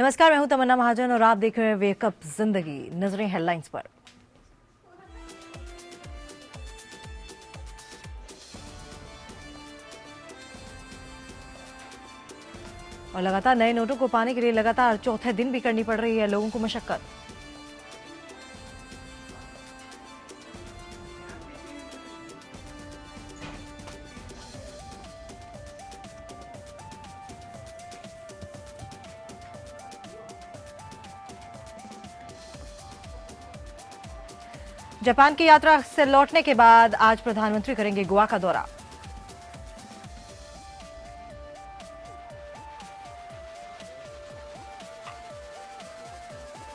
नमस्कार, मैं हूं तमन्ना महाजन और आप देख रहे हैं वेकअप जिंदगी। नजरें हेडलाइंस पर। और लगातार नए नोटों को पाने के लिए लगातार चौथे दिन भी करनी पड़ रही है लोगों को मशक्कत। जापान की यात्रा से लौटने के बाद आज प्रधानमंत्री करेंगे गोवा का दौरा।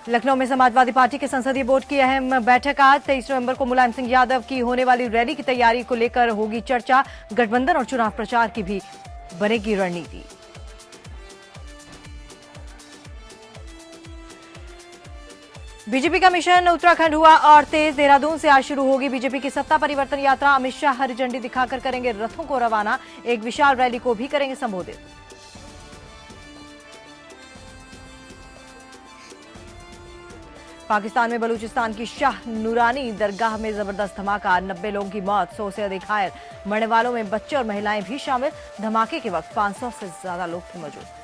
लखनऊ में समाजवादी पार्टी के संसदीय बोर्ड की अहम बैठक आज 23 नवंबर को मुलायम सिंह यादव की होने वाली रैली की तैयारी को लेकर होगी चर्चा। गठबंधन और चुनाव प्रचार की भी बनेगी रणनीति। बीजेपी का मिशन उत्तराखंड हुआ और तेज। देहरादून से आज शुरू होगी बीजेपी की सत्ता परिवर्तन यात्रा। अमित शाह हरी झंडी दिखाकर करेंगे रथों को रवाना। एक विशाल रैली को भी करेंगे संबोधित। पाकिस्तान में बलूचिस्तान की शाह नूरानी दरगाह में जबरदस्त धमाका। 90 लोगों की मौत, 100 से अधिक घायल। मरने वालों में बच्चे और महिलाएं भी शामिल। धमाके के वक्त 500 से ज्यादा लोग थे मौजूद।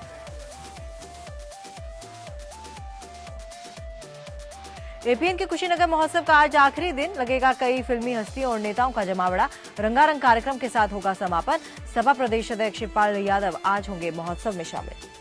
एपीएन के कुशीनगर महोत्सव का आज आखिरी दिन। लगेगा कई फिल्मी हस्तियों और नेताओं का जमावड़ा। रंगारंग कार्यक्रम के साथ होगा समापन। सपा प्रदेश अध्यक्ष शिवपाल यादव आज होंगे महोत्सव में शामिल।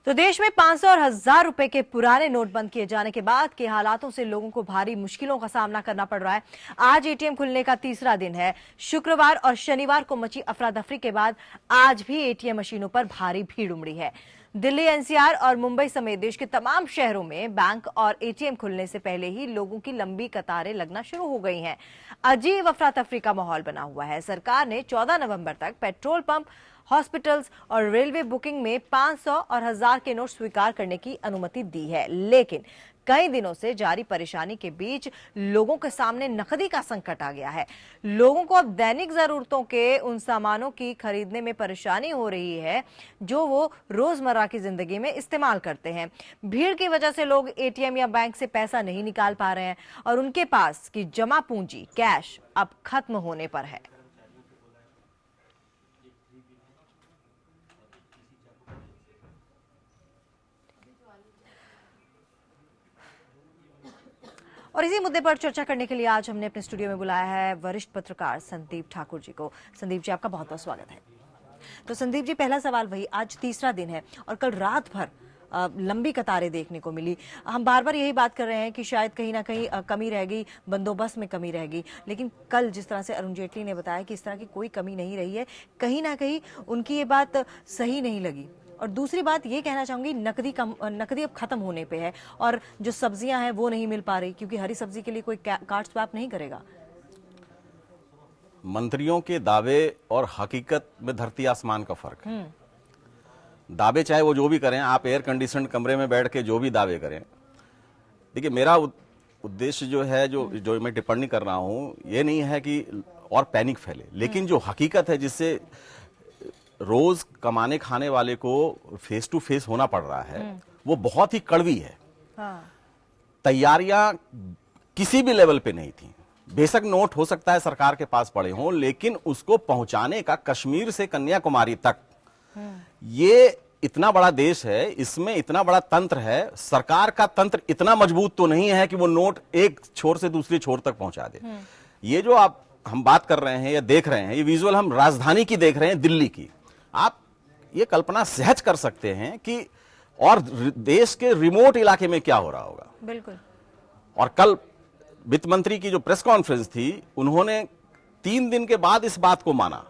तो देश में 500 और 1000 रुपए के पुराने नोट बंद किए जाने के बाद के हालातों से लोगों को भारी मुश्किलों का सामना करना पड़ रहा है। आज एटीएम खुलने का तीसरा दिन है। शुक्रवार और शनिवार को मची अफरा तफरी के बाद आज भी एटीएम मशीनों पर भारी भीड़ उमड़ी है। दिल्ली, एनसीआर और मुंबई समेत देश के तमाम शहरों में बैंक और एटीएम खुलने से पहले ही लोगों की लंबी कतारें लगना शुरू हो गई हैं। अजीब अफरा तफरी का माहौल बना हुआ है। सरकार ने 14 नवंबर तक पेट्रोल पंप, हॉस्पिटल्स और रेलवे बुकिंग में 500 और 1000 के नोट स्वीकार करने की अनुमति दी है, लेकिन कई दिनों से जारी परेशानी के बीच लोगों के सामने नकदी का संकट आ गया है। लोगों को अब दैनिक जरूरतों के उन सामानों की खरीदने में परेशानी हो रही है जो वो रोजमर्रा की जिंदगी में इस्तेमाल करते हैं। भीड़ की वजह से लोग एटीएम या बैंक से पैसा नहीं निकाल पा रहे हैं और उनके पास की जमा पूंजी कैश अब खत्म होने पर है। और इसी मुद्दे पर चर्चा करने के लिए आज हमने अपने स्टूडियो में बुलाया है वरिष्ठ पत्रकार संदीप ठाकुर जी को। संदीप जी, आपका बहुत बहुत स्वागत है। तो संदीप जी, पहला सवाल वही, आज तीसरा दिन है और कल रात भर लंबी कतारें देखने को मिली। हम बार बार यही बात कर रहे हैं कि शायद कहीं ना कहीं कमी रह गई, बंदोबस्त में कमी रह गई, लेकिन कल जिस तरह से अरुण जेटली ने बताया कि इस तरह की कोई कमी नहीं रही है, कहीं ना कहीं उनकी ये बात सही नहीं लगी। और दूसरी बात ये कहना चाहूंगी, नकदी अब खत्म होने पे है और जो सब्जियां हैं वो नहीं मिल पा रही, क्योंकि हरी सब्जी के लिए कोई कार्ड स्वैप नहीं करेगा। मंत्रियों के दावे और हकीकत में धरती आसमान का फर्क है। दावे चाहे वो जो भी करें, आप एयर कंडीशनड कमरे में बैठ के जो भी दावे करें। देखिए, मेरा उद्देश्य जो है, जो मैं टिप्पणी कर रहा हूं, ये नहीं है कि और पैनिक फैले, लेकिन जो हकीकत है जिससे रोज कमाने खाने वाले को फेस टू फेस होना पड़ रहा है, वो बहुत ही कड़वी है। तैयारियां किसी भी लेवल पे नहीं थी। बेशक नोट हो सकता है सरकार के पास पड़े हों, लेकिन उसको पहुंचाने का कश्मीर से कन्याकुमारी तक, ये इतना बड़ा देश है, इसमें इतना बड़ा तंत्र है। सरकार का तंत्र इतना मजबूत तो नहीं है कि वो नोट एक छोर से दूसरी छोर तक पहुंचा दे। ये जो हम बात कर रहे हैं या देख रहे हैं, ये विजुअल हम राजधानी की देख रहे हैं, दिल्ली की। आप ये कल्पना सहज कर सकते हैं कि और देश के रिमोट इलाके में क्या हो रहा होगा। बिल्कुल। और कल वित्त मंत्री की जो प्रेस कॉन्फ्रेंस थी, उन्होंने 3 दिन के बाद इस बात को माना।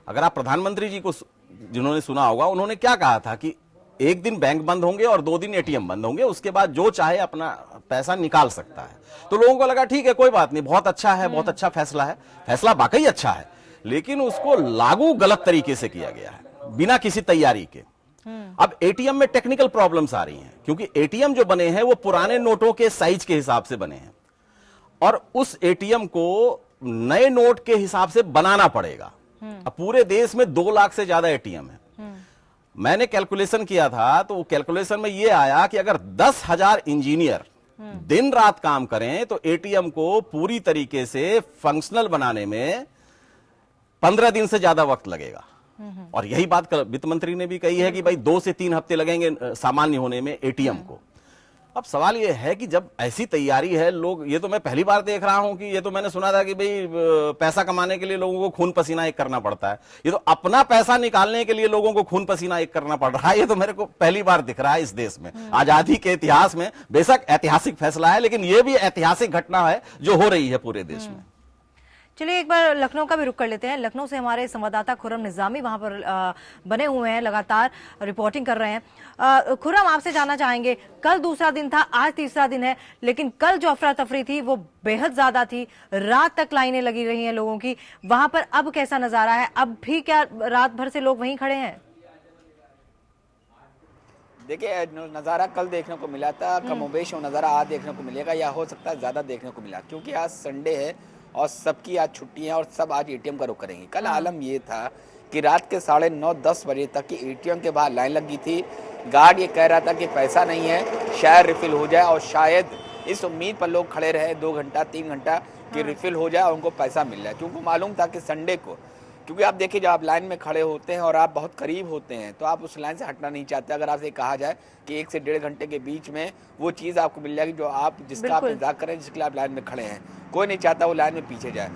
अगर आप प्रधानमंत्री जी को जिन्होंने सुना होगा, उन्होंने क्या कहा था कि 1 दिन बैंक बंद होंगे और 2 दिन एटीएम बंद होंगे, उसके बाद जो चाहे अपना पैसा निकाल सकता है। तो लोगों को लगा ठीक है, कोई बात नहीं, बहुत अच्छा है, बहुत अच्छा फैसला है। फैसला वाकई अच्छा है, लेकिन उसको लागू गलत तरीके से किया गया है, बिना किसी तैयारी के। अब एटीएम में टेक्निकल प्रॉब्लम्स आ रही हैं, क्योंकि एटीएम जो बने हैं वो पुराने नोटों के साइज के हिसाब से बने हैं, और उस एटीएम को नए नोट के हिसाब से बनाना पड़ेगा। अब पूरे देश में 2 लाख से ज्यादा एटीएम है। मैंने कैलकुलेशन किया था, तो वो कैलकुलेशन में ये आया कि अगर 10,000 इंजीनियर दिन रात काम करें तो एटीएम को पूरी तरीके से फंक्शनल बनाने में 15 दिन से ज्यादा वक्त लगेगा। और यही बात वित्त मंत्री ने भी कही है कि भाई 2 से 3 हफ्ते लगेंगे सामान्य होने में एटीएम को। अब सवाल यह है कि जब ऐसी तैयारी है, लोग, ये तो मैं पहली बार देख रहा हूं कि ये तो मैंने सुना था कि भाई पैसा कमाने के लिए लोगों को खून पसीना एक करना पड़ता है, ये तो अपना पैसा निकालने के लिए लोगों को खून पसीना एक करना पड़ रहा है। ये तो मेरे को पहली बार दिख रहा है इस देश में, आजादी के इतिहास में। बेशक ऐतिहासिक फैसला है, लेकिन ये भी ऐतिहासिक घटना है जो हो रही है पूरे देश में। चलिए एक बार लखनऊ का भी रुख कर लेते हैं। लखनऊ से हमारे संवाददाता खुर्रम निजामी वहां पर बने हुए हैं, लगातार रिपोर्टिंग कर रहे हैं। खुर्रम, आपसे जानना चाहेंगे, कल दूसरा दिन था, आज तीसरा दिन है, लेकिन कल जो अफरा तफरी थी वो बेहद ज्यादा थी, रात तक लाइनें लगी रही हैं लोगों की। वहां पर अब कैसा नजारा है? अब भी क्या रात भर से लोग वहीं खड़े हैं? देखिए, नज़ारा कल देखने को मिला था, कमोबेश वो नज़ारा आज देखने को मिलेगा, या हो सकता है ज़्यादा देखने को मिला, क्योंकि आज संडे है और सबकी आज छुट्टी है और सब आज एटीएम का रुख करेंगे। कल आलम ये था कि रात के 9:30-10 बजे तक की एटीएम के बाहर लाइन लगी थी। गार्ड ये कह रहा था कि पैसा नहीं है, शायद रिफिल हो जाए, और शायद इस उम्मीद पर लोग खड़े रहे 2 घंटा 3 घंटा कि रिफिल हो जाए और उनको पैसा मिल जाए, क्योंकि मालूम था कि संडे को, क्योंकि आप देखिए जब आप लाइन में खड़े होते हैं और आप बहुत करीब होते हैं तो आप उस लाइन से हटना नहीं चाहते। अगर आपसे कहा जाए कि 1 से 1.5 घंटे के बीच में वो चीज़ आपको मिल जाएगी जो आप जिसका आप इंतजार करें, जिसके लिए आप लाइन में खड़े हैं, कोई नहीं चाहता वो लाइन में पीछे जाए।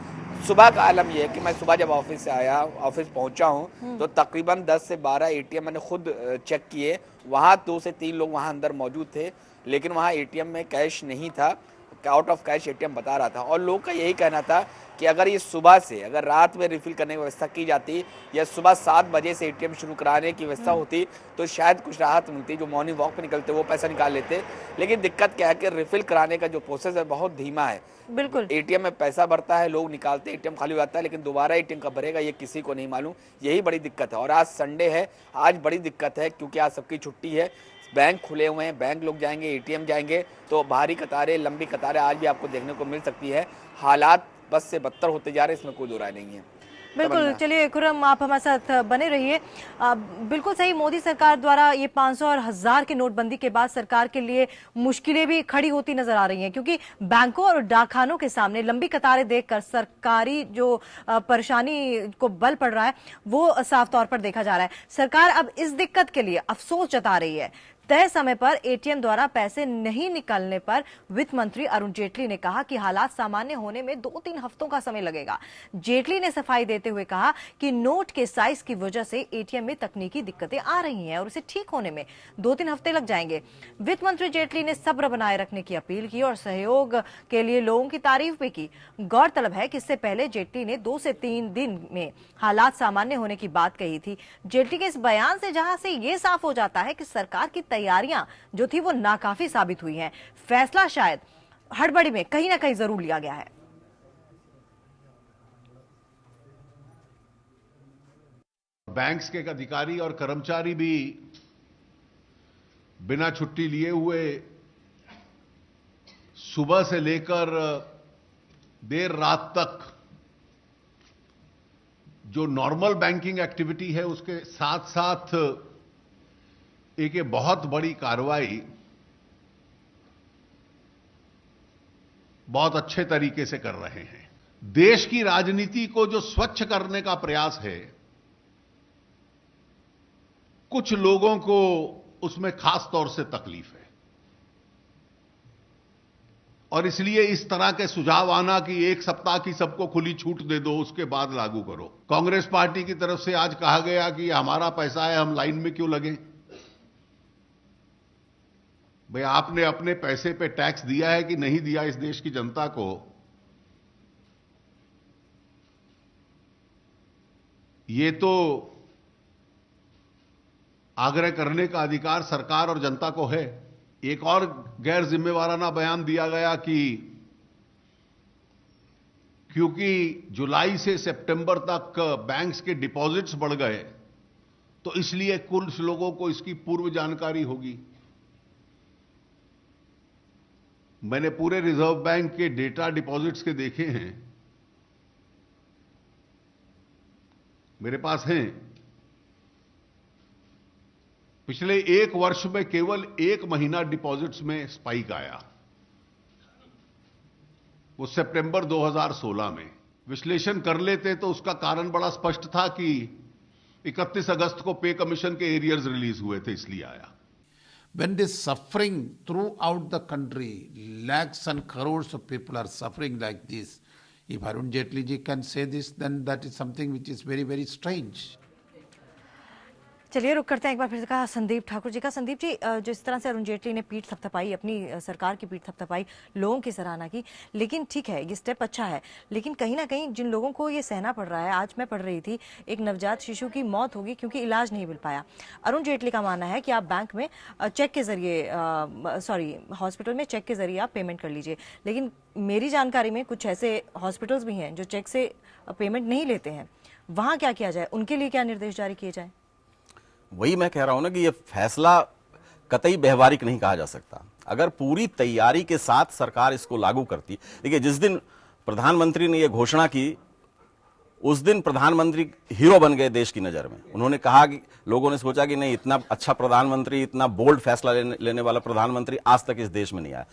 सुबह का आलम यह है कि मैं सुबह जब ऑफिस से आया, ऑफिस पहुंचा हूं, तो तकरीबन 10 से 12 एटीएम मैंने खुद चेक किए। वहाँ 2 से 3 लोग वहाँ अंदर मौजूद थे, लेकिन वहाँ एटीएम में कैश नहीं था, आउट ऑफ कैश एटीएम बता रहा था। और लोग का यही कहना था कि अगर ये सुबह से, अगर रात में रिफिल करने की व्यवस्था की जाती या सुबह 7 बजे से एटीएम शुरू कराने की व्यवस्था होती तो शायद कुछ राहत मिलती। जो मॉर्निंग वॉक पे निकलते वो पैसा निकाल लेते, लेकिन दिक्कत क्या है कि रिफिल कराने का जो प्रोसेस है बहुत धीमा है। बिल्कुल, एटीएम में पैसा भरता है, लोग निकालते, एटीएम खाली हो जाता है, लेकिन दोबारा एटीएम कब भरेगा ये किसी को नहीं मालूम। यही बड़ी दिक्कत है। और आज संडे है, आज बड़ी दिक्कत है क्योंकि आज सबकी छुट्टी है, बैंक खुले हुए हैं, बैंक लोग जाएंगे, एटीएम जाएंगे, तो भारी कतारें, लंबी कतारें आज भी आपको देखने को मिल सकती है। हालात बस से बदतर होते जा रहे हैं, इसमें कोई दो राय नहीं है। बिल्कुल। चलिए खुर्रम, आप हमारे साथ बने रहिए। बिल्कुल सही, मोदी सरकार द्वारा ये 500 और 1000 के नोटबंदी के बाद सरकार के लिए मुश्किलें भी खड़ी होती नजर आ रही हैं, क्योंकि बैंकों और डाकखानों के सामने लंबी कतारें देखकर सरकारी जो परेशानी को बल पड़ रहा है वो साफ तौर पर देखा जा रहा है। सरकार अब इस दिक्कत के लिए अफसोस जता रही है। तय समय पर एटीएम द्वारा पैसे नहीं निकलने पर वित्त मंत्री अरुण जेटली ने कहा कि हालात सामान्य होने में 2-3 हफ्तों का समय लगेगा। जेटली ने सफाई देते हुए कहा कि नोट के साइज की वजह से एटीएम में तकनीकी दिक्कतें आ रही हैं और इसे ठीक होने में 2-3 हफ्ते लग जाएंगे। वित्त मंत्री जेटली ने सब्र बनाए रखने की अपील की और सहयोग के लिए लोगों की तारीफ भी की। गौरतलब है कि इससे पहले जेटली ने 2 से 3 दिन में हालात सामान्य होने की बात कही थी। जेटली के इस बयान से जहां से यह साफ हो जाता है कि सरकार की तैयारियां जो थी वो नाकाफी साबित हुई हैं। फैसला शायद हड़बड़ी में कहीं ना कहीं जरूर लिया गया है। बैंक्स के अधिकारी और कर्मचारी भी बिना छुट्टी लिए हुए सुबह से लेकर देर रात तक जो नॉर्मल बैंकिंग एक्टिविटी है उसके साथ साथ एक ये बहुत बड़ी कार्रवाई बहुत अच्छे तरीके से कर रहे हैं। देश की राजनीति को जो स्वच्छ करने का प्रयास है, कुछ लोगों को उसमें खास तौर से तकलीफ है और इसलिए इस तरह के सुझाव आना कि 1 सप्ताह की सबको खुली छूट दे दो, उसके बाद लागू करो। कांग्रेस पार्टी की तरफ से आज कहा गया कि हमारा पैसा है, हम लाइन में क्यों लगे। भाई, आपने अपने पैसे पे टैक्स दिया है कि नहीं दिया इस देश की जनता को, ये तो आग्रह करने का अधिकार सरकार और जनता को है। एक और गैर जिम्मेवाराना बयान दिया गया कि क्योंकि जुलाई से सितंबर तक बैंक्स के डिपॉजिट्स बढ़ गए, तो इसलिए कुछ लोगों को इसकी पूर्व जानकारी होगी। मैंने पूरे रिजर्व बैंक के डेटा डिपॉजिट्स के देखे हैं, मेरे पास हैं। पिछले एक वर्ष में केवल एक महीना डिपॉजिट्स में स्पाइक आया, वो सितंबर 2016 में। विश्लेषण कर लेते तो उसका कारण बड़ा स्पष्ट था कि 31 अगस्त को पे कमीशन के एरियर्स रिलीज हुए थे, इसलिए आया। When this suffering throughout the country, lakhs and crores of people are suffering like this, if Arun Jaitley ji can say this, then that is something which is very, very strange. चलिए रुक करते हैं एक बार फिर से कहा संदीप ठाकुर जी का। संदीप जी, जिस तरह से अरुण जेटली ने पीठ थपथपाई, अपनी सरकार की पीठ थपथपाई, लोगों की सराहना की, लेकिन ठीक है, ये स्टेप अच्छा है, लेकिन कहीं ना कहीं जिन लोगों को ये सहना पड़ रहा है, आज मैं पढ़ रही थी एक नवजात शिशु की मौत होगी क्योंकि इलाज नहीं मिल पाया। अरुण जेटली का मानना है कि आप बैंक में चेक के जरिए, हॉस्पिटल में चेक के जरिए आप पेमेंट कर लीजिए, लेकिन मेरी जानकारी में कुछ ऐसे हॉस्पिटल्स भी हैं जो चेक से पेमेंट नहीं लेते हैं। वहाँ क्या किया जाए, उनके लिए क्या निर्देश जारी किए जाए? वही मैं कह रहा हूं ना कि ये फैसला कतई व्यवहारिक नहीं कहा जा सकता। अगर पूरी तैयारी के साथ सरकार इसको लागू करती, देखिए जिस दिन प्रधानमंत्री ने ये घोषणा की, उस दिन प्रधानमंत्री हीरो बन गए देश की नजर में। उन्होंने कहा कि लोगों ने सोचा कि नहीं, इतना अच्छा प्रधानमंत्री, इतना बोल्ड फैसला लेने वाला प्रधानमंत्री आज तक इस देश में नहीं आया।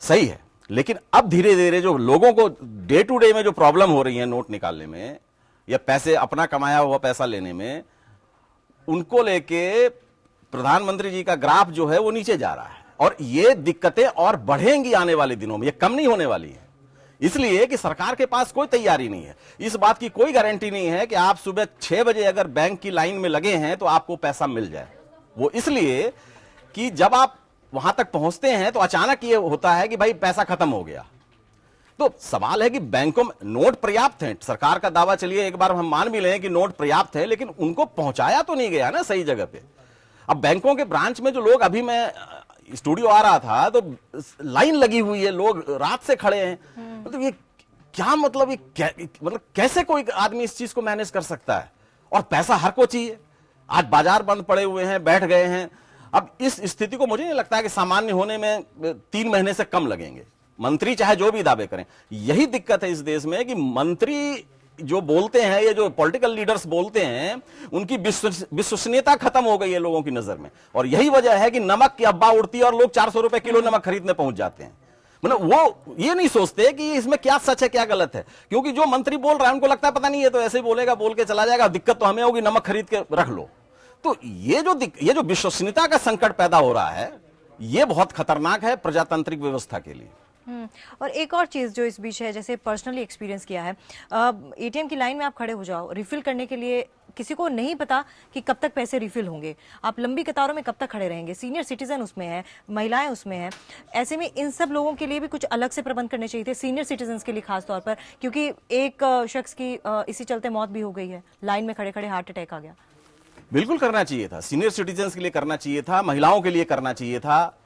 सही है, लेकिन अब धीरे धीरे जो लोगों को डे टू डे में जो प्रॉब्लम हो रही है नोट निकालने में या पैसे, अपना कमाया हुआ पैसा लेने में, उनको लेके प्रधानमंत्री जी का ग्राफ जो है वो नीचे जा रहा है, और ये दिक्कतें और बढ़ेंगी आने वाले दिनों में, ये कम नहीं होने वाली है। इसलिए कि सरकार के पास कोई तैयारी नहीं है, इस बात की कोई गारंटी नहीं है कि आप सुबह 6 बजे अगर बैंक की लाइन में लगे हैं तो आपको पैसा मिल जाए। वो इसलिए कि जब आप वहां तक पहुंचते हैं तो अचानक ये होता है कि भाई पैसा खत्म हो गया। तो सवाल है कि बैंकों में नोट पर्याप्त हैं, सरकार का दावा, चलिए एक बार हम मान भी लें कि नोट पर्याप्त है, लेकिन उनको पहुंचाया तो नहीं गया ना सही जगह पे। अब बैंकों के ब्रांच में जो लोग, अभी मैं स्टूडियो आ रहा था तो लाइन लगी हुई है, लोग रात से खड़े हैं। मतलब ये क्या, मतलब ये मतलब कैसे कोई आदमी इस चीज को मैनेज कर सकता है? और पैसा हर को चाहिए। आज बाजार बंद पड़े हुए हैं, बैठ गए हैं। अब इस स्थिति को मुझे नहीं लगता है कि सामान्य होने में 3 महीने से कम लगेंगे, मंत्री चाहे जो भी दावे करें। यही दिक्कत है इस देश में कि मंत्री जो बोलते हैं, ये जो पॉलिटिकल लीडर्स बोलते हैं, उनकी विश्वसनीयता खत्म हो गई है लोगों की नजर में। और यही वजह है कि नमक की अब्बा उड़ती है और लोग 400 रुपए किलो नमक खरीदने पहुंच जाते हैं। मतलब वो ये नहीं सोचते कि इसमें क्या सच है क्या गलत है, क्योंकि जो मंत्री बोल रहा है उनको लगता है पता नहीं, ये तो ऐसे ही बोलेगा, बोल के चला जाएगा, दिक्कत तो हमें होगी, नमक खरीद के रख लो। तो ये जो विश्वसनीयता का संकट पैदा हो रहा है, ये बहुत खतरनाक है प्रजातांत्रिक व्यवस्था के लिए। और एक और चीज़ जो इस बीच है, जैसे पर्सनली एक्सपीरियंस किया है, एटीएम की लाइन में आप खड़े हो जाओ, रिफिल करने के लिए किसी को नहीं पता कि कब तक पैसे रिफिल होंगे, आप लंबी कतारों में कब तक खड़े रहेंगे, सीनियर सिटीजन उसमें है, महिलाएं उसमें हैं। ऐसे में इन सब लोगों के लिए भी कुछ अलग से प्रबंध करने चाहिए थे, सीनियर सिटीजन के लिए खास तौर पर, क्योंकि एक शख्स की इसी चलते मौत भी हो गई है, लाइन में खड़े खड़े हार्ट अटैक आ गया। बिल्कुल करना चाहिए था, सीनियर सिटीजन के लिए करना चाहिए था, महिलाओं के लिए करना चाहिए था।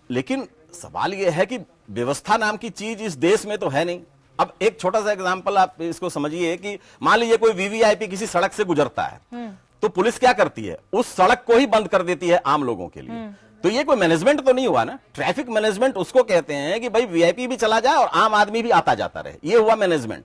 लेकिन सवाल यह है कि व्यवस्था नाम की चीज इस देश में तो है नहीं। अब एक छोटा सा एग्जांपल आप इसको समझिए कि मान लीजिए कोई वीवीआईपी किसी सड़क से गुजरता है, तो पुलिस क्या करती है, उस सड़क को ही बंद कर देती है आम लोगों के लिए। तो ये कोई मैनेजमेंट तो नहीं हुआ ना। ट्रैफिक मैनेजमेंट उसको कहते हैं कि भाई वीआईपी भी चला जाए और आम आदमी भी आता जाता रहे, ये हुआ मैनेजमेंट।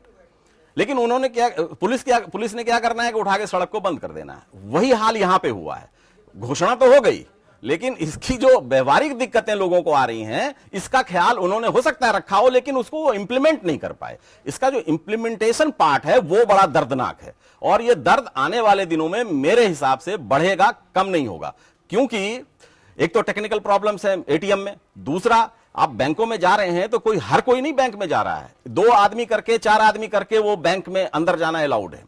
लेकिन उन्होंने क्या, पुलिस ने क्या करना है कि उठा के सड़क को बंद कर देना है। वही हाल यहां पे हुआ है। घोषणा तो हो गई, लेकिन इसकी जो व्यवहारिक दिक्कतें लोगों को आ रही हैं, इसका ख्याल उन्होंने हो सकता है रखा हो, लेकिन उसको वो इंप्लीमेंट नहीं कर पाए। इसका जो इंप्लीमेंटेशन पार्ट है वो बड़ा दर्दनाक है, और ये दर्द आने वाले दिनों में मेरे हिसाब से बढ़ेगा, कम नहीं होगा। क्योंकि एक तो टेक्निकल प्रॉब्लम्स है एटीएम में, दूसरा आप बैंकों में जा रहे हैं तो हर कोई नहीं बैंक में जा रहा है, 2 आदमी करके 4 आदमी करके वो बैंक में अंदर जाना अलाउड है।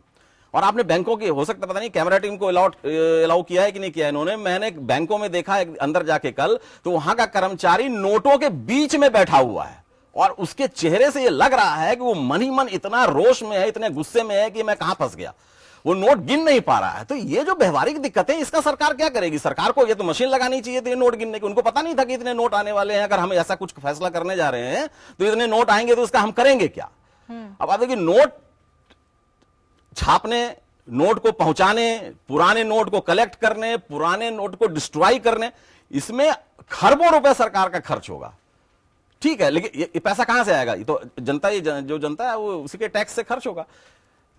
और आपने बैंकों की, हो सकता पता नहीं कैमरा टीम को अलाउ किया है कि नहीं किया है इन्होंने। मैंने बैंकों में देखा अंदर जाके कल, तो वहां का कर्मचारी नोटों के बीच में बैठा हुआ है, और उसके चेहरे से ये लग रहा है कि वो मन ही मन इतना रोष में है, इतने गुस्से में है कि मैं कहां फंस गया। वो नोट गिन नहीं पा रहा है। तो ये जो व्यवहारिक दिक्कत है, इसका सरकार क्या करेगी? सरकार को ये तो मशीन लगानी चाहिए थी नोट गिनने की। उनको पता नहीं था कि इतने नोट आने वाले हैं। अगर हम ऐसा कुछ फैसला करने जा रहे हैं तो इतने नोट आएंगे तो उसका हम करेंगे क्या? अब आप देखिए, नोट छापने, नोट को पहुंचाने, पुराने नोट को कलेक्ट करने, पुराने नोट को डिस्ट्रॉय करने, इसमें खरबों रुपए सरकार का खर्च होगा। ठीक है, लेकिन ये पैसा कहां से आएगा? ये तो जनता, जो जनता है वो उसी के टैक्स से खर्च होगा।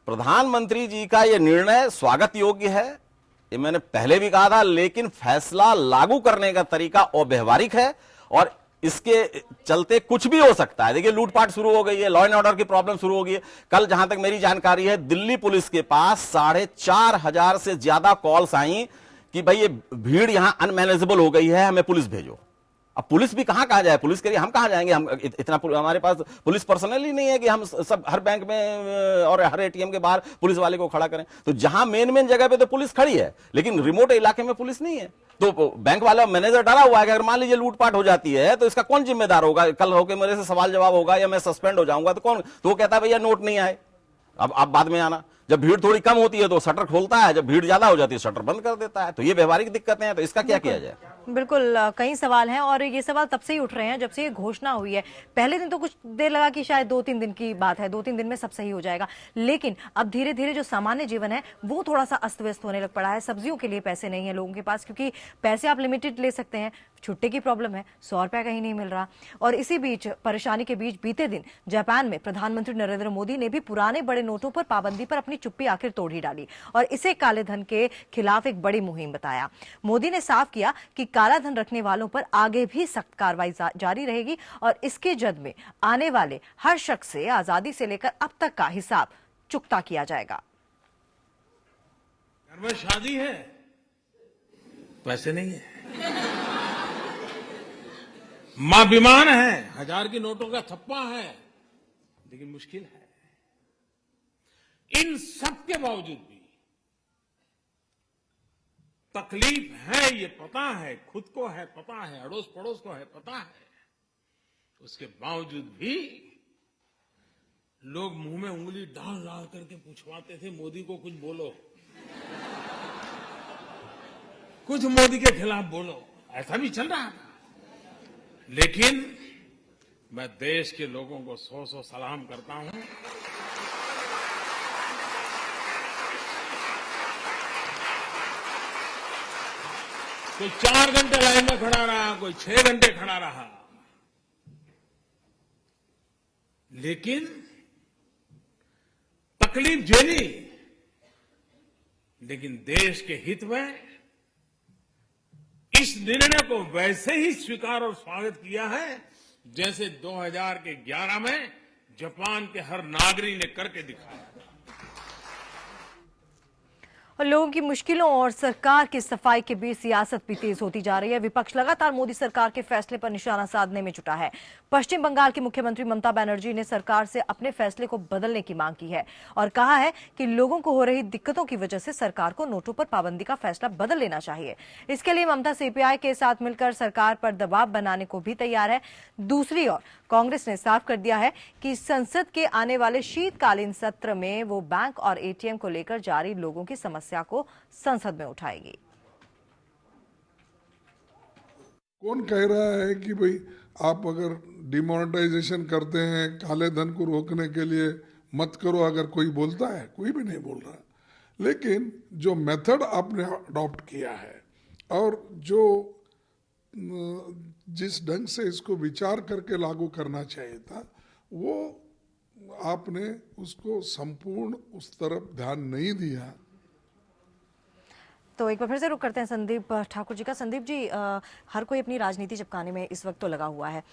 प्रधानमंत्री जी का ये निर्णय स्वागत योग्य है, ये मैंने पहले भी कहा था, लेकिन फैसला लागू करने का तरीका अव्यवहारिक है और इसके चलते कुछ भी हो सकता है। देखिए, लूटपाट शुरू हो गई है, लॉ एंड ऑर्डर की प्रॉब्लम शुरू हो गई है। कल जहां तक मेरी जानकारी है, दिल्ली पुलिस के पास 4,500 से ज्यादा कॉल्स आई कि भाई ये भीड़ यहां अनमैनेजेबल हो गई है, हमें पुलिस भेजो। अब पुलिस भी कहां जाए? पुलिस के लिए हम कहां जाएंगे? हम इतना हमारे पास पुलिस पर्सनल ही नहीं है कि हम सब हर बैंक में और हर एटीएम के बाहर पुलिस वाले को खड़ा करें। तो जहां मेन जगह पे तो पुलिस खड़ी है, लेकिन रिमोट इलाके में पुलिस नहीं है। तो बैंक वाला मैनेजर डरा हुआ है कि अगर मान लीजिए लूटपाट हो जाती है तो इसका कौन जिम्मेदार होगा? कल होकर मेरे से सवाल जवाब होगा या मैं सस्पेंड हो जाऊंगा तो कौन? तो वो कहता है भैया नोट नहीं आए, अब बाद में आना। जब भीड़ थोड़ी कम होती है तो शटर खोलता है, जब भीड़ ज्यादा हो जाती है शटर बंद कर देता है। तो ये व्यवहारिक दिक्कतें हैं, तो इसका क्या किया जाए? बिल्कुल, कई सवाल हैं और ये सवाल तब से ही उठ रहे हैं जब से ये घोषणा हुई है। पहले दिन तो कुछ देर लगा कि शायद 2-3 दिन की बात है, 2-3 दिन में सब सही हो जाएगा, लेकिन अब धीरे धीरे जो सामान्य जीवन है वो थोड़ा सा अस्त व्यस्त होने लग पड़ा है। सब्जियों के लिए पैसे नहीं है लोगों के पास, क्योंकि पैसे आप लिमिटेड ले सकते हैं, छुट्टे की प्रॉब्लम है, 100 रुपया कहीं नहीं मिल रहा। और इसी बीच, परेशानी के बीच, बीते दिन जापान में प्रधानमंत्री नरेंद्र मोदी ने भी पुराने बड़े नोटों पर पाबंदी पर अपनी चुप्पी आखिर तोड़ ही डाली और इसे काले धन के खिलाफ एक बड़ी मुहिम बताया। मोदी ने साफ किया कि काला धन रखने वालों पर आगे भी सख्त कार्रवाई जारी रहेगी और इसके जद में आने वाले हर शख्स से आजादी से लेकर अब तक का हिसाब चुकता किया जाएगा। घर में शादी है, पैसे नहीं है। मां बीमार है, 1000 की नोटों का थप्पा है, लेकिन मुश्किल है। इन सब के बावजूद भी तकलीफ है, ये पता है, खुद को है पता है, अड़ोस पड़ोस को है पता है, उसके बावजूद भी लोग मुंह में उंगली डाल डाल करके पूछवाते थे, मोदी को कुछ बोलो, कुछ मोदी के खिलाफ बोलो। ऐसा भी चल रहा था। लेकिन मैं देश के लोगों को 100 सलाम करता हूं। कोई 4 घंटे लाइन में खड़ा रहा, कोई 6 घंटे खड़ा रहा, लेकिन तकलीफ झेली, लेकिन देश के हित में इस निर्णय को वैसे ही स्वीकार और स्वागत किया है जैसे 2011 में जापान के हर नागरिक ने करके दिखाया। और लोगों की मुश्किलों और सरकार की सफाई के बीच सियासत भी तेज होती जा रही है। विपक्ष लगातार मोदी सरकार के फैसले पर निशाना साधने में जुटा है। पश्चिम बंगाल की मुख्यमंत्री ममता बनर्जी ने सरकार से अपने फैसले को बदलने की मांग की है और कहा है कि लोगों को हो रही दिक्कतों की वजह से सरकार को नोटों पर पाबंदी का फैसला बदल लेना चाहिए। इसके लिए ममता सीपीआई के साथ मिलकर सरकार पर दबाव बनाने को भी तैयार है। दूसरी ओर कांग्रेस ने साफ कर दिया है कि संसद के आने वाले शीतकालीन सत्र में वो बैंक और एटीएम को लेकर जारी लोगों की समस्या को संसद में उठाएगी। कौन कह रहा है कि भाई आप अगर डिमोनेटाइजेशन करते हैं, काले धन को रोकने के लिए मत करो, अगर कोई बोलता है? कोई भी नहीं बोल रहा। लेकिन जो मेथड आपने अडॉप्ट किया है और जो जिस ढंग से इसको विचार करके लागू करना चाहिए था, वो आपने उसको संपूर्ण उस तरफ ध्यान नहीं दिया। तो एक बार फिर से रुक करते हैं संदीप ठाकुर जी का। संदीप जी, हर कोई अपनी राजनीति चिपकाने में इस वक्त तो लगा हुआ है,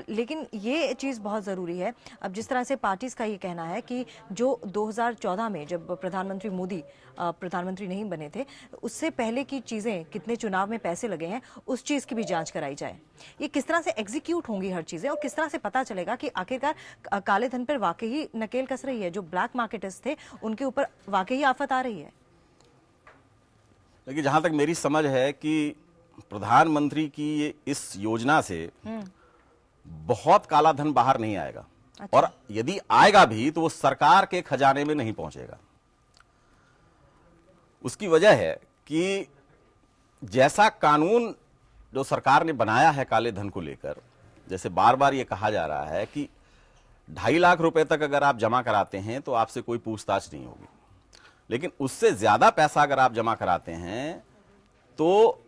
लेकिन ये चीज़ बहुत ज़रूरी है। अब जिस तरह से पार्टीज़ का ये कहना है कि जो 2014 में जब प्रधानमंत्री मोदी प्रधानमंत्री नहीं बने थे, उससे पहले की चीज़ें, कितने चुनाव में पैसे लगे हैं, उस चीज़ की भी जांच कराई जाए। ये किस तरह से एग्जीक्यूट होंगी हर चीज़ें और किस तरह से पता चलेगा कि आखिरकार काले धन पर वाकई नकेल कस रही है, जो ब्लैक मार्केटर्स थे उनके ऊपर वाकई आफत आ रही है? लेकिन जहां तक मेरी समझ है कि प्रधानमंत्री की इस योजना से बहुत काला धन बाहर नहीं आएगा। अच्छा। और यदि आएगा भी तो वो सरकार के खजाने में नहीं पहुंचेगा। उसकी वजह है कि जैसा कानून जो सरकार ने बनाया है काले धन को लेकर, जैसे बार बार ये कहा जा रहा है कि 2.5 लाख रुपए तक अगर आप जमा कराते हैं तो आपसे कोई पूछताछ नहीं होगी, लेकिन उससे ज्यादा पैसा अगर आप जमा कराते हैं तो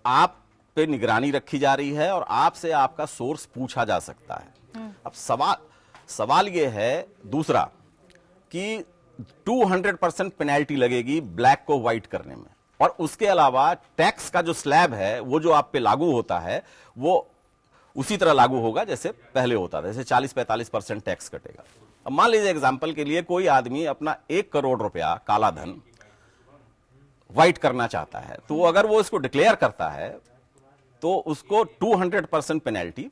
आप पे निगरानी रखी जा रही है और आपसे आपका सोर्स पूछा जा सकता है। अब सवाल ये है दूसरा कि 200% पेनल्टी लगेगी ब्लैक को व्हाइट करने में, और उसके अलावा टैक्स का जो स्लैब है वो जो आप पे लागू होता है वो उसी तरह लागू होगा जैसे पहले होता था, जैसे 40-45% टैक्स कटेगा। अब मान लीजिए एग्जांपल के लिए कोई आदमी अपना 1 करोड़ रुपया काला धन व्हाइट करना चाहता है, तो अगर वो इसको डिक्लेयर करता है तो उसको 200% पेनल्टी